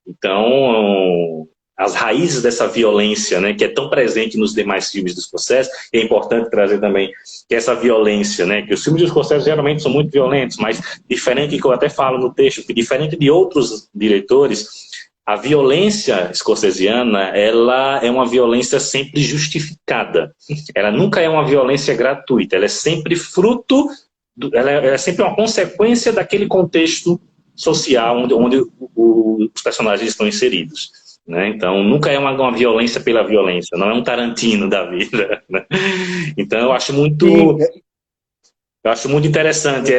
Então as raízes dessa violência, né, que é tão presente nos demais filmes do Scorsese, é importante trazer também que essa violência, né, que os filmes do Scorsese geralmente são muito violentos, mas diferente, que eu até falo no texto, que diferente de outros diretores, a violência scorsesiana, ela é uma violência sempre justificada. Ela nunca é uma violência gratuita, ela é sempre fruto, ela é sempre uma consequência daquele contexto social onde os personagens estão inseridos, né? Então, nunca é uma violência pela violência, não é um Tarantino da vida, né? Então, eu acho muito interessante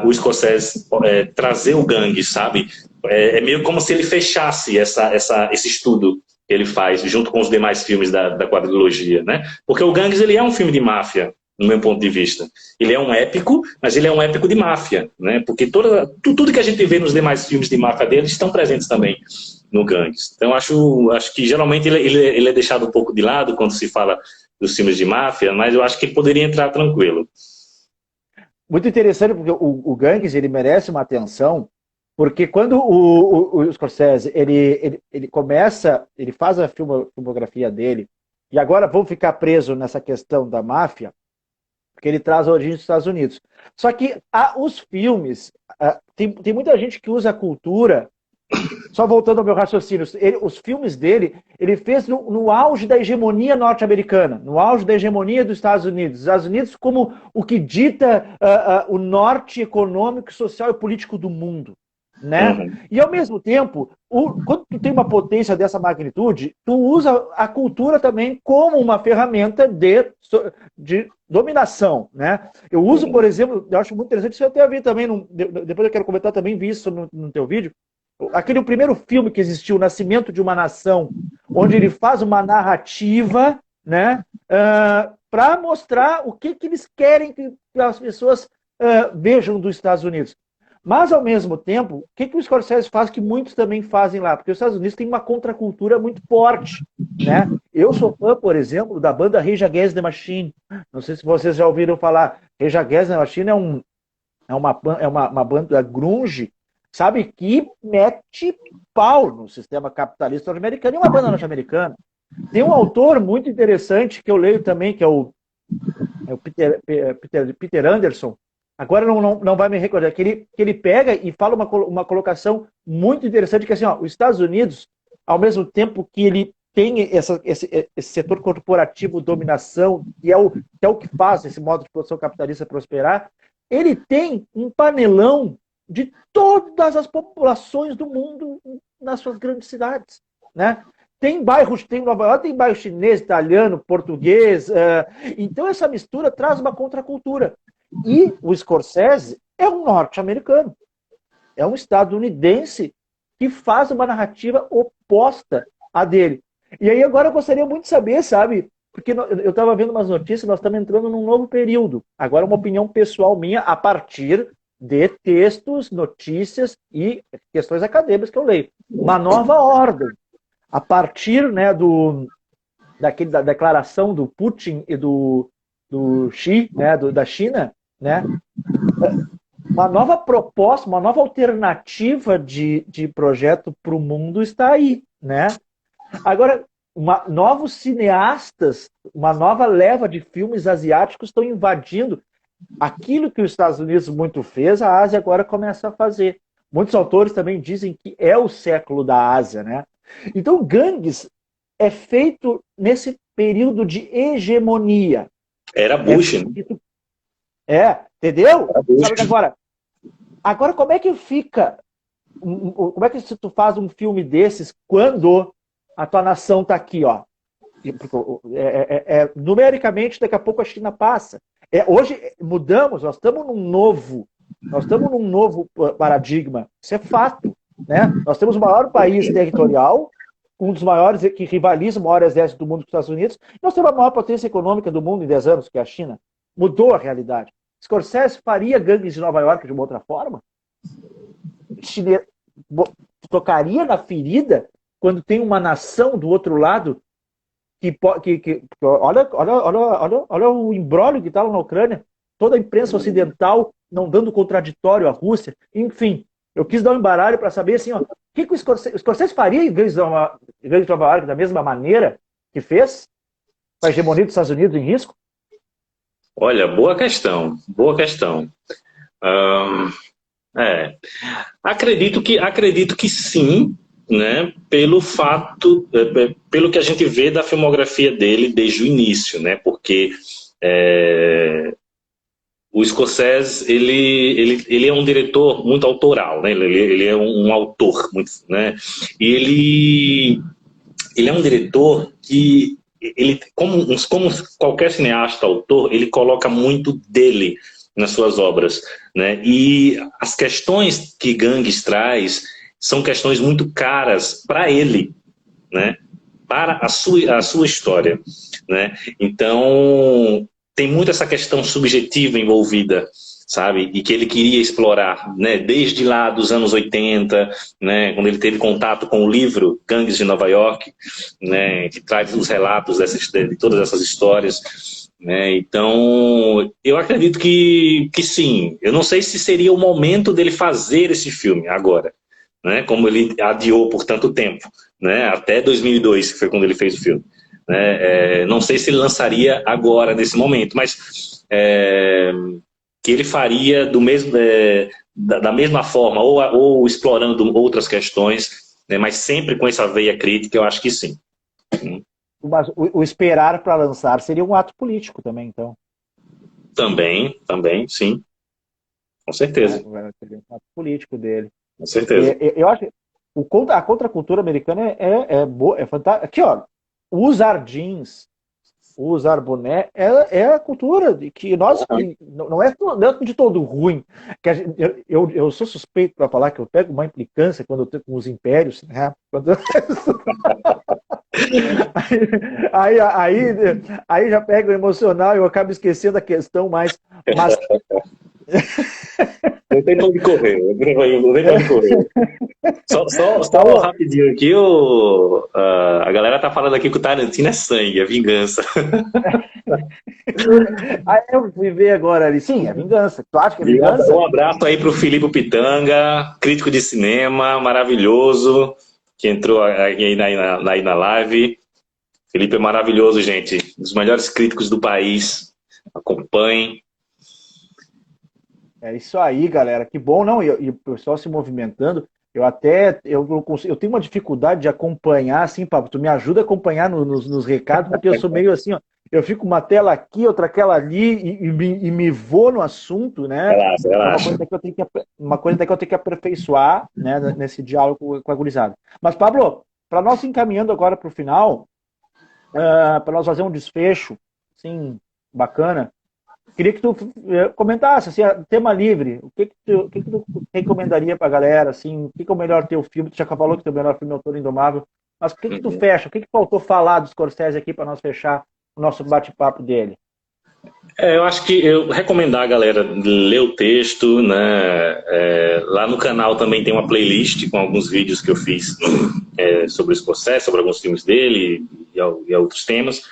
o Scorsese trazer o Gangue, sabe? É meio como se ele fechasse esse estudo que ele faz junto com os demais filmes da quadrilogia, né? Porque o Gangues, ele é um filme de máfia, no meu ponto de vista. Ele é um épico, mas ele é um épico de máfia, né? Porque tudo que a gente vê nos demais filmes de máfia dele estão presentes também no Gangues. Então, acho que geralmente ele é deixado um pouco de lado quando se fala dos filmes de máfia, mas eu acho que ele poderia entrar tranquilo. Muito interessante, porque o Gangues, ele merece uma atenção, porque quando o Scorsese, ele começa, ele faz a filmografia dele, e agora vamos ficar preso nessa questão da máfia, porque ele traz a origem dos Estados Unidos. Só que os filmes, tem muita gente que usa a cultura Só voltando ao meu raciocínio, os filmes dele, ele fez no auge da hegemonia norte-americana, no auge da hegemonia dos Estados Unidos. Os Estados Unidos como o que dita o norte econômico, social e político do mundo. Né? Uhum. E, ao mesmo tempo, quando tu tem uma potência dessa magnitude, tu usa a cultura também como uma ferramenta de dominação. Né? Eu uso, por exemplo, eu acho muito interessante, isso eu até vi também, depois eu quero comentar também, vi isso no teu vídeo, aquele primeiro filme que existiu, O Nascimento de uma Nação, onde ele faz uma narrativa, né, para mostrar o que eles querem que as pessoas vejam dos Estados Unidos. Mas, ao mesmo tempo, o que o Scorsese faz que muitos também fazem lá? Porque os Estados Unidos têm uma contracultura muito forte. Né? Eu sou fã, por exemplo, da banda Rage Against the Machine. Não sei se vocês já ouviram falar. Rage Against the Machine é uma banda grunge, sabe, que mete pau no sistema capitalista norte-americano e uma banda norte-americana. Tem um autor muito interessante que eu leio também, que é o Peter Anderson. Agora não vai me recordar, que ele pega e fala uma colocação muito interessante, que é assim, ó, os Estados Unidos, ao mesmo tempo que ele tem esse setor corporativo, dominação, que é o que faz esse modo de produção capitalista prosperar, ele tem um panelão de todas as populações do mundo nas suas grandes cidades. Né? Tem bairros, tem Nova York, tem bairro chinês, italiano, português. Então essa mistura traz uma contracultura. E o Scorsese é um norte-americano, é um estadunidense que faz uma narrativa oposta à dele. E aí agora eu gostaria muito de saber, sabe, porque eu estava vendo umas notícias, nós estamos entrando num novo período. Agora uma opinião pessoal minha a partir de textos, notícias e questões acadêmicas que eu leio. Uma nova ordem. A partir, né, da declaração do Putin e do Xi, né, da China, né, uma nova proposta, uma nova alternativa de projeto para o mundo está aí. Né? Agora, novos cineastas, uma nova leva de filmes asiáticos estão invadindo aquilo que os Estados Unidos muito fez, a Ásia agora começa a fazer. Muitos autores também dizem que é o século da Ásia. Né? Então, Gangues é feito nesse período de hegemonia. Era Bush, né? Entendeu? Sabe agora, como é que fica? Como é que se tu faz um filme desses quando a tua nação está aqui, ó? Numericamente, daqui a pouco a China passa. Hoje mudamos, nós estamos num novo paradigma. Isso é fato. Né? Nós temos o maior país territorial, um dos maiores que rivaliza o maior exército do mundo com os Estados Unidos, e nós temos a maior potência econômica do mundo em 10 anos, que é a China. Mudou a realidade. Scorsese faria Gangues de Nova York de uma outra forma? Tocaria na ferida quando tem uma nação do outro lado olha o imbróglio que está lá na Ucrânia, toda a imprensa ocidental não dando contraditório à Rússia, enfim, eu quis dar um embaralho para saber assim, ó, o que o Scorsese faria em Gangues de Nova York da mesma maneira que fez? Com a hegemonia dos Estados Unidos em risco? Olha, boa questão, boa questão. Acredito que sim, né, pelo fato, pelo que a gente vê da filmografia dele desde o início, né, porque o Scorsese, ele é um diretor muito autoral, né, ele é um autor, muito, né, e ele é um diretor que, como qualquer cineasta, autor, ele coloca muito dele nas suas obras, né, e as questões que Gangues traz são questões muito caras para ele, né? Para a sua história. Né? Então, tem muito essa questão subjetiva envolvida, sabe? E que ele queria explorar, né? Desde lá dos anos 80, né? Quando ele teve contato com o livro Gangues de Nova York, né? Que traz os relatos de todas essas histórias. Né? Então, eu acredito que sim. Eu não sei se seria o momento dele fazer esse filme agora. Né, como ele adiou por tanto tempo, né, até 2002, que foi quando ele fez o filme. Né, não sei se ele lançaria agora, nesse momento, mas que ele faria da mesma forma, ou explorando outras questões, né, mas sempre com essa veia crítica, eu acho que sim. Mas o esperar para lançar seria um ato político também, então. Também, sim, com certeza. Seria um ato político dele. Com certeza. Eu acho que a contracultura americana é boa, é fantástica. Aqui, ó, usar jeans, usar boné, é a cultura de que nós, não é de todo ruim. Que eu sou suspeito para falar que eu pego uma implicância quando eu tenho com os impérios, né? Aí já pega o emocional e eu acabo esquecendo a questão, mas Não tem pra onde correr, não tem pra onde correr. Só rapidinho aqui, a galera tá falando aqui que o Tarantino é sangue, é vingança. Aí eu fui ver agora ali, sim, é vingança. Tu acha que é vingança? Um abraço aí pro Filipe Pitanga, crítico de cinema, maravilhoso, que entrou aí na live. Felipe é maravilhoso, gente. Um dos melhores críticos do país. Acompanhem. É isso aí, galera. Que bom, não? E o pessoal se movimentando. Eu tenho uma dificuldade de acompanhar, assim, Pablo. Tu me ajuda a acompanhar nos recados, porque eu sou meio assim, ó. Eu fico uma tela aqui, outra aquela ali, e me vou no assunto, né? Relaxa. É uma coisa que eu tenho que aperfeiçoar, né, nesse diálogo com a gurizada. Mas, Pablo, para nós encaminhando agora para o final, para nós fazer um desfecho, assim, bacana, queria que tu comentasse, assim, tema livre, o que tu recomendaria pra galera, assim, o que é o melhor teu filme? Tu já falou que o teu melhor filme é Autor Indomável, mas o que tu fecha? O que faltou falar do Scorsese aqui para nós fechar o nosso bate-papo dele? Eu acho que eu recomendar a galera ler o texto, né? Lá no canal também tem uma playlist com alguns vídeos que eu fiz sobre o Scorsese, sobre alguns filmes dele e outros temas.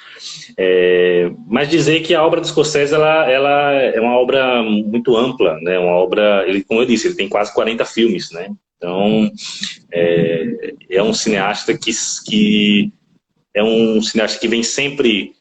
Mas dizer que a obra do Scorsese ela é uma obra muito ampla, né? Uma obra, como eu disse, ele tem quase 40 filmes, né? Então é um cineasta que vem sempre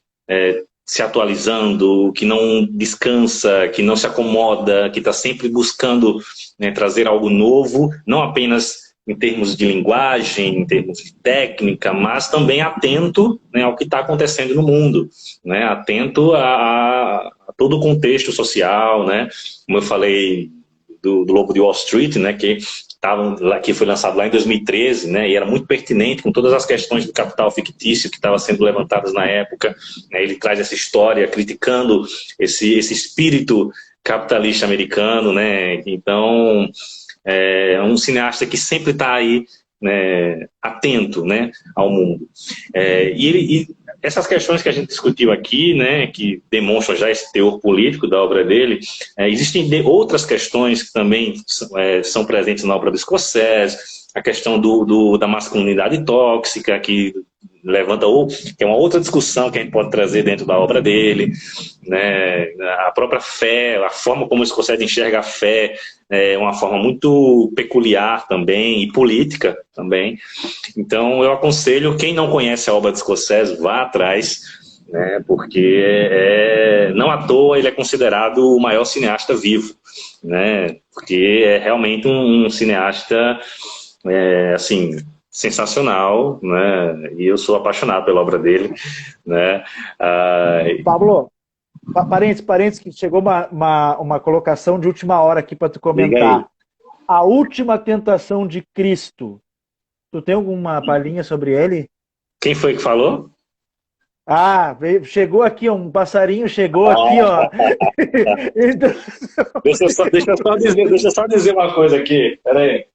se atualizando, que não descansa, que não se acomoda, que está sempre buscando, né, trazer algo novo, não apenas em termos de linguagem, em termos de técnica, mas também atento, né, ao que está acontecendo no mundo, né, atento a todo o contexto social, né, como eu falei do Lobo de Wall Street, né, que foi lançado lá em 2013, né, e era muito pertinente com todas as questões do capital fictício que estavam sendo levantadas na época, né. Ele traz essa história criticando esse espírito capitalista americano, né. Então é um cineasta que sempre está aí, né, atento, né, ao mundo. E essas questões que a gente discutiu aqui, né, que demonstram já esse teor político da obra dele, existem outras questões que também são presentes na obra do Scorsese, a questão da masculinidade tóxica, que levanta que é uma outra discussão que a gente pode trazer dentro da obra dele, né, a própria fé, a forma como o Scorsese enxerga a fé, é uma forma muito peculiar também, e política também. Então eu aconselho, quem não conhece a obra de Scorsese, vá atrás, né, porque não à toa ele é considerado o maior cineasta vivo, né, porque é realmente um cineasta assim, sensacional, né, e eu sou apaixonado pela obra dele, né. Pablo, parênteses, que chegou uma colocação de última hora aqui para tu comentar. A Última Tentação de Cristo. Tu tem alguma palhinha sobre ele? Quem foi que falou? Chegou aqui, um passarinho chegou aqui, ó. Então... Deixa eu só dizer uma coisa aqui, peraí.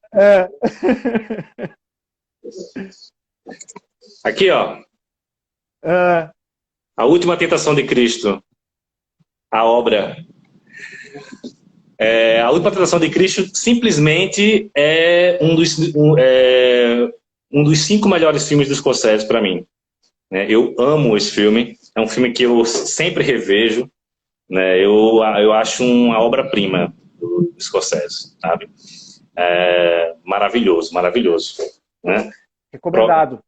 Aqui, ó. A Última Tentação de Cristo. A obra. A Última Tentação de Cristo simplesmente é um dos 5 melhores filmes do Scorsese para mim. Eu amo esse filme. É um filme que eu sempre revejo. Né? Eu acho uma obra-prima do Scorsese, sabe? Maravilhoso, maravilhoso. Né? Recomendado.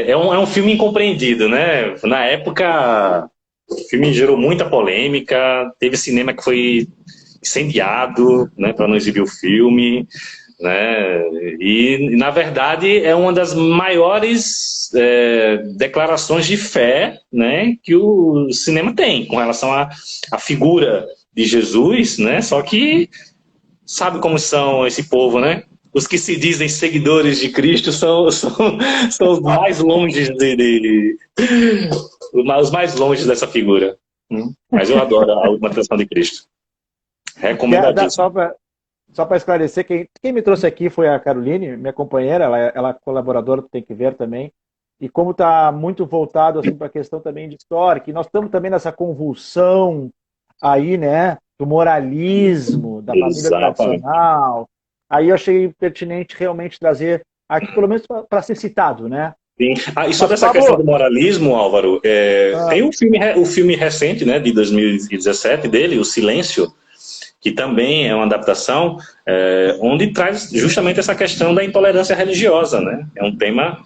É um filme incompreendido, né? Na época, o filme gerou muita polêmica. Teve cinema que foi incendiado, né, para não exibir o filme, né, e na verdade é uma das maiores declarações de fé, né, que o cinema tem com relação à figura de Jesus, né, só que sabe como são esse povo, né? Os que se dizem seguidores de Cristo são os mais longe os mais longe dessa figura. Mas eu adoro a última tentação de Cristo. Recomendadíssimo. Só para esclarecer, quem me trouxe aqui foi a Caroline, minha companheira, ela é colaboradora, tem que ver também. E como está muito voltado assim, para a questão também de história, que nós estamos também nessa convulsão aí, né, do moralismo, da família tradicional. Aí eu achei pertinente realmente trazer aqui, pelo menos para ser citado, né? Sim. E sobre essa questão do moralismo, Álvaro, tem o filme recente, né, de 2017 dele, O Silêncio, que também é uma adaptação onde traz justamente essa questão da intolerância religiosa, né? É um tema,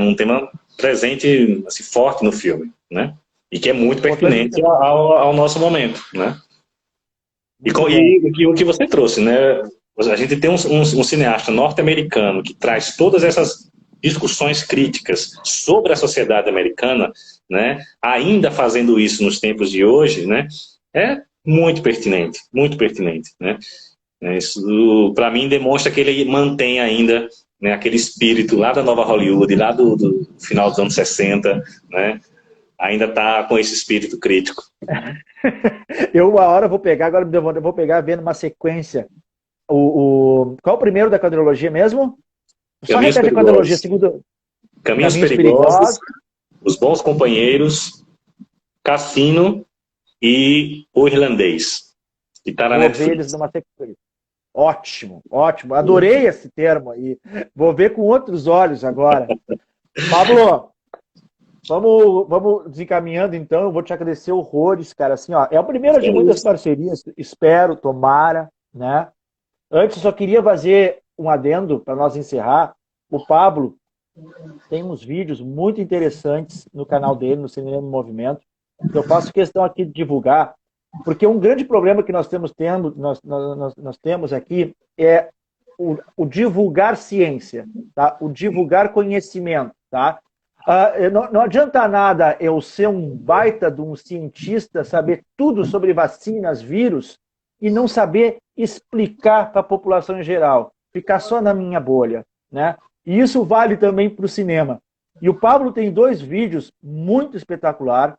um tema presente, assim, forte no filme, né? E que é muito pertinente ao nosso momento, né? E o que você trouxe, né? A gente tem um cineasta norte-americano que traz todas essas discussões críticas sobre a sociedade americana, né? Ainda fazendo isso nos tempos de hoje, né? É muito pertinente, né? Isso, para mim, demonstra que ele mantém ainda, né, aquele espírito lá da Nova Hollywood, lá do final dos anos 60, né? Ainda está com esse espírito crítico. Eu uma hora vou pegar, agora eu vou pegar vendo uma sequência. Qual o primeiro da quadrilogia mesmo? Só repete a quadrilogia, segundo. Caminhos Perigosos, Os Bons Companheiros, Cassino e O Irlandês. Que tá na Netflix. Ótimo, ótimo. Adorei esse termo aí. Vou ver com outros olhos agora. Pablo, vamos desencaminhando então. Eu vou te agradecer horrores, cara. Assim, ó, é a primeira de muitas parcerias. Espero, tomara, né? Antes, só queria fazer um adendo para nós encerrar. O Pablo tem uns vídeos muito interessantes no canal dele, no Cinema em Movimento, que eu faço questão aqui de divulgar, porque um grande problema que nós temos aqui é o divulgar ciência, tá? O divulgar conhecimento, tá? Não adianta nada eu ser um baita de um cientista, saber tudo sobre vacinas, vírus, e não saber explicar para a população em geral, ficar só na minha bolha, né? E isso vale também para o cinema. E o Pablo tem 2 vídeos muito espetacular,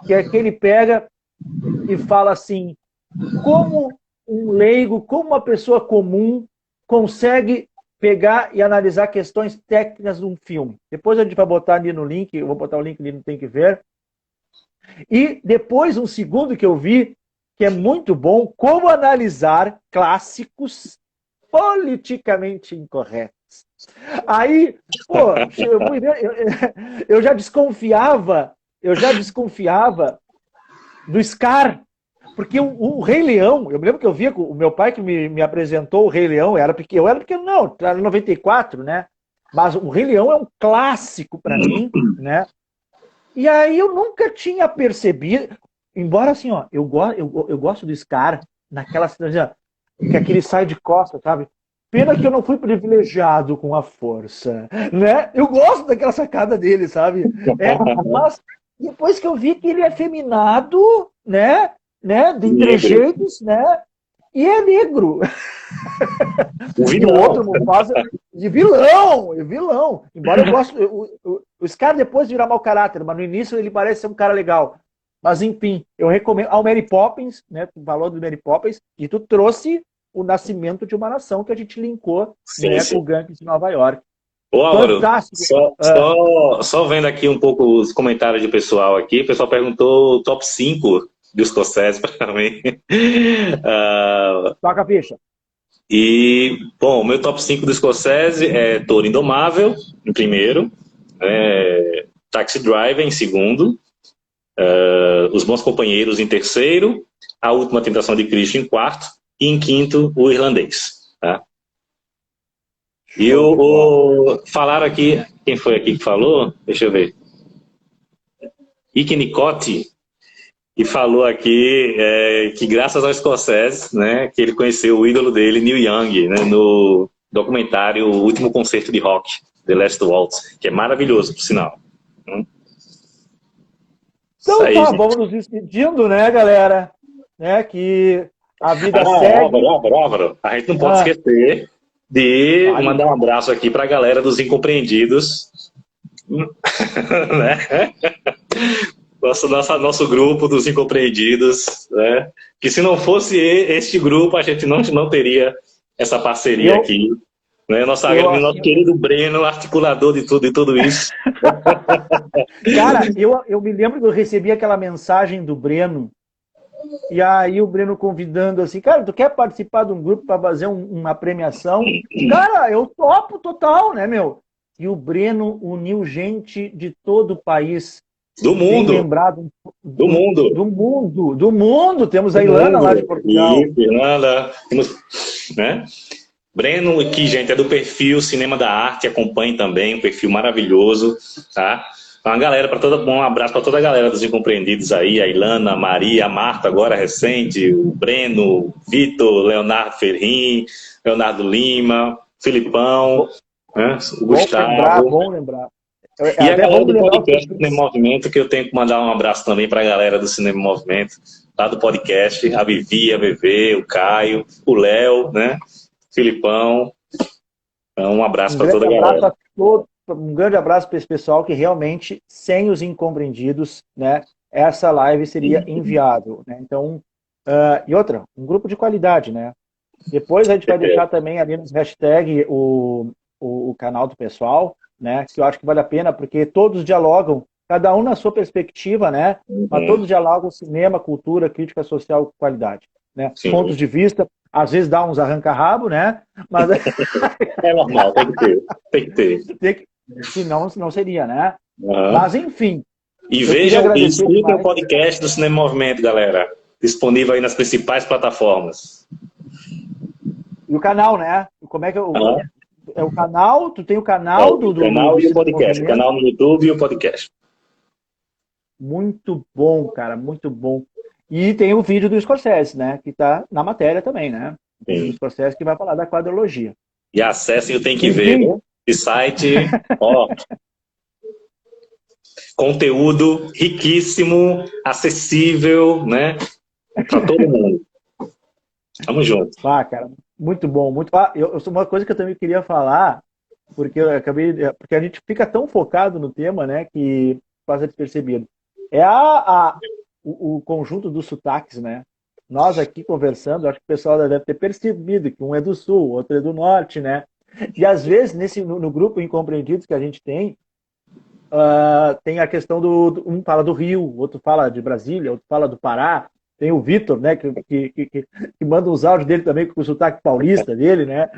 que é que ele pega e fala assim, como um leigo, como uma pessoa comum consegue pegar e analisar questões técnicas de um filme. Depois a gente vai botar ali no link, eu vou botar o link ali no Tem Que Ver. E depois um segundo que eu vi, que é muito bom, como analisar clássicos politicamente incorretos. Aí, pô, eu já desconfiava do Scar, porque o Rei Leão, eu me lembro que eu via, o meu pai que me apresentou o Rei Leão, eu era pequeno não, era 94, né? Mas o Rei Leão é um clássico para mim, né? E aí eu nunca tinha percebido, embora assim, ó, eu gosto do Scar naquela cena que aquele sai de costas, sabe? Pena que eu não fui privilegiado com a força, né? Eu gosto daquela sacada dele, sabe? Mas depois que eu vi que ele é afeminado, né? De trejeitos, né? E é negro. E o outro Mufasa de vilão. Embora eu goste, os caras depois virar mau caráter, mas no início ele parece ser um cara legal. Mas enfim, eu recomendo ao Mary Poppins, né? Tu falou do Mary Poppins e tu trouxe O Nascimento de uma Nação, que a gente linkou, sim, né, com o Gangue de Nova York. Ô, Álvaro, só vendo aqui um pouco os comentários de pessoal aqui, o pessoal perguntou o top 5 do Scorsese para mim. Toca a ficha. E, bom, o meu top 5 do Scorsese é Toro Indomável, em primeiro, Taxi Driver, em segundo, Os Bons Companheiros, em terceiro, A Última Tentação de Cristo, em quarto, e em quinto, O Irlandês. Tá? E falaram aqui, quem foi aqui que falou? Deixa eu ver. Ike Nicote. e falou aqui que graças ao Scorsese, né, que ele conheceu o ídolo dele, Neil Young, né, no documentário O Último Concerto de Rock, The Last Waltz, que é maravilhoso, por sinal. Isso Então aí, tá, gente. vamos nos despedindo, né, galera? Né, que a vida segue. Álvaro, a gente não pode esquecer de mandar um abraço aqui para a galera dos Incompreendidos, né? Nosso grupo dos Incompreendidos, né? Que se não fosse este grupo, a gente não teria essa parceria aqui. Né? Nosso querido Breno, articulador de tudo isso. Cara, eu me lembro que eu recebi aquela mensagem do Breno, e aí o Breno convidando assim, cara, tu quer participar de um grupo para fazer uma premiação? Cara, eu topo total, né, meu? E o Breno uniu gente de todo o país. Do mundo. Lembrado, do mundo. Do mundo. Temos a Ilana lá de Portugal. Isso, Irlanda. Temos, né? Breno aqui, gente, é do perfil Cinema da Arte, acompanhe também, um perfil maravilhoso, tá? Uma galera, um abraço para toda a galera dos Incompreendidos aí, a Ilana, a Maria, a Marta, agora recente, o Breno, o Vitor, Leonardo Ferrin, Leonardo Lima, Filipão, né? O Gustavo. Bom lembrar. E a galera do podcast Cinema Movimento, que eu tenho que mandar um abraço também para a galera do Cinema Movimento, lá do podcast, a Vivi, a VV, o Caio, o Léo, né? Filipão. Então, um abraço para toda a galera. Um grande abraço para esse pessoal que realmente, sem os Incompreendidos, né, essa live seria inviável. Né? Então, e outra, um grupo de qualidade, né? Depois a gente vai deixar também ali nos hashtags o canal do pessoal, né? Que eu acho que vale a pena, porque todos dialogam, cada um na sua perspectiva, né? Mas todos dialogam cinema, cultura, crítica social, qualidade. Né? Pontos de vista, às vezes dá uns arranca-rabo, né? Mas... é normal, tem que ter. Senão não seria, né? Mas, enfim. E vejam e escutem o podcast do Cinema Movimento, galera. Disponível aí nas principais plataformas. E o canal, né? Como é que é o canal? Tu tem o canal do canal e o podcast. O canal no YouTube e o podcast. Muito bom, cara, muito bom. E tem o vídeo do Scorsese, né? Que tá na matéria também, né? O Scorsese que vai falar da quadrologia. E acessem o Tem Que Ver, né? Esse site, ó, conteúdo riquíssimo, acessível, né? Para todo mundo. Tamo junto. Cara, muito bom, muito. Uma coisa que eu também queria falar, porque porque a gente fica tão focado no tema, né, que passa despercebido. É o conjunto dos sotaques, né? Nós aqui conversando, acho que o pessoal deve ter percebido que um é do sul, o outro é do norte, né? E às vezes, no grupo Incompreendidos que a gente tem a questão um fala do Rio, o outro fala de Brasília, outro fala do Pará. Tem o Vitor, né, que manda uns áudios dele também com o sotaque paulista dele, né?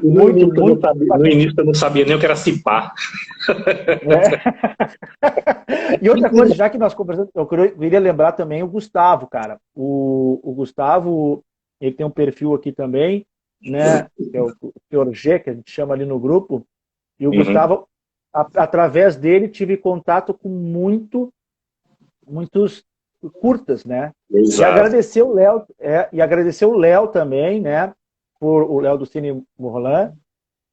No início eu não sabia nem o que era cipar. E outra coisa, já que nós conversamos, eu queria lembrar também o Gustavo, cara. O Gustavo, ele tem um perfil aqui também, né? Que é o Senhor G, que a gente chama ali no grupo. E o Gustavo, através dele, tive contato com muitos curtas, né? Exato. E agradecer o Léo também, né? O Léo do Cine Morlan,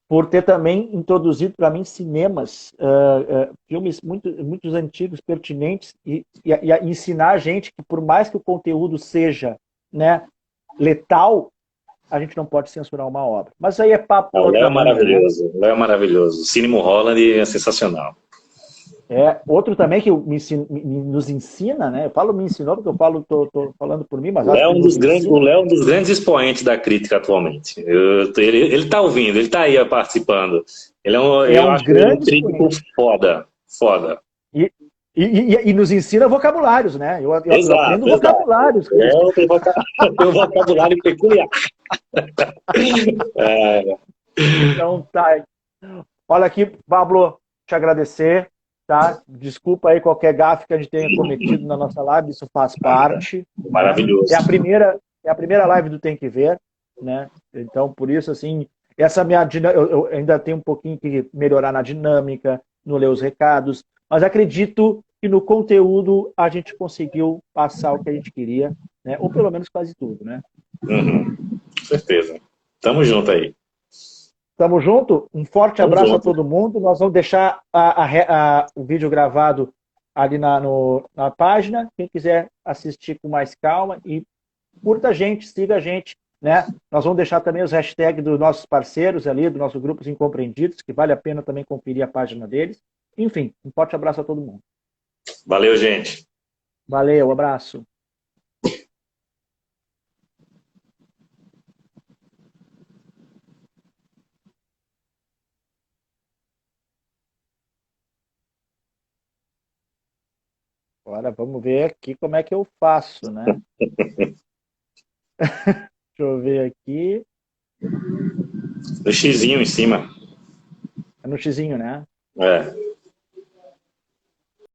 por ter também introduzido para mim cinemas, filmes muitos antigos, pertinentes, e ensinar a gente que por mais que o conteúdo seja, né, letal, a gente não pode censurar uma obra. Mas isso aí é papo. O Léo é maravilhoso. Léo é maravilhoso. O Cine Mulholland é sensacional. Outro também que nos ensina, né? Eu falo me ensinou porque eu tô falando por mim, mas o Léo é um dos grandes expoentes da crítica atualmente. Ele está ouvindo, ele está aí participando. Ele eu acho um crítico foda. E nos ensina vocabulários, né? Eu aprendo vocabulários. Tem um vocabulário peculiar. Então tá. Olha aqui, Pablo, te agradecer. Tá? Desculpa aí qualquer gafe que a gente tenha cometido na nossa live, isso faz parte. Maravilhoso. É a primeira live do Tem Que Ver, né? Então, por isso, assim, eu ainda tenho um pouquinho que melhorar na dinâmica, no ler os recados, mas acredito que no conteúdo a gente conseguiu passar o que a gente queria, né? Ou pelo menos quase tudo, né? Uhum. Com certeza. Tamo junto aí. Tamo junto? Um forte Tamo abraço a junto. todo mundo. Nós vamos deixar o vídeo gravado ali na página. Quem quiser assistir com mais calma e curta a gente, siga a gente, né? Nós vamos deixar também os hashtags dos nossos parceiros ali, do nosso Grupos Incompreendidos, que vale a pena também conferir a página deles. Enfim, um forte abraço a todo mundo. Valeu, gente. Valeu, abraço. Agora vamos ver aqui como é que eu faço, né? Deixa eu ver aqui. O xizinho em cima. É no xizinho, né? É.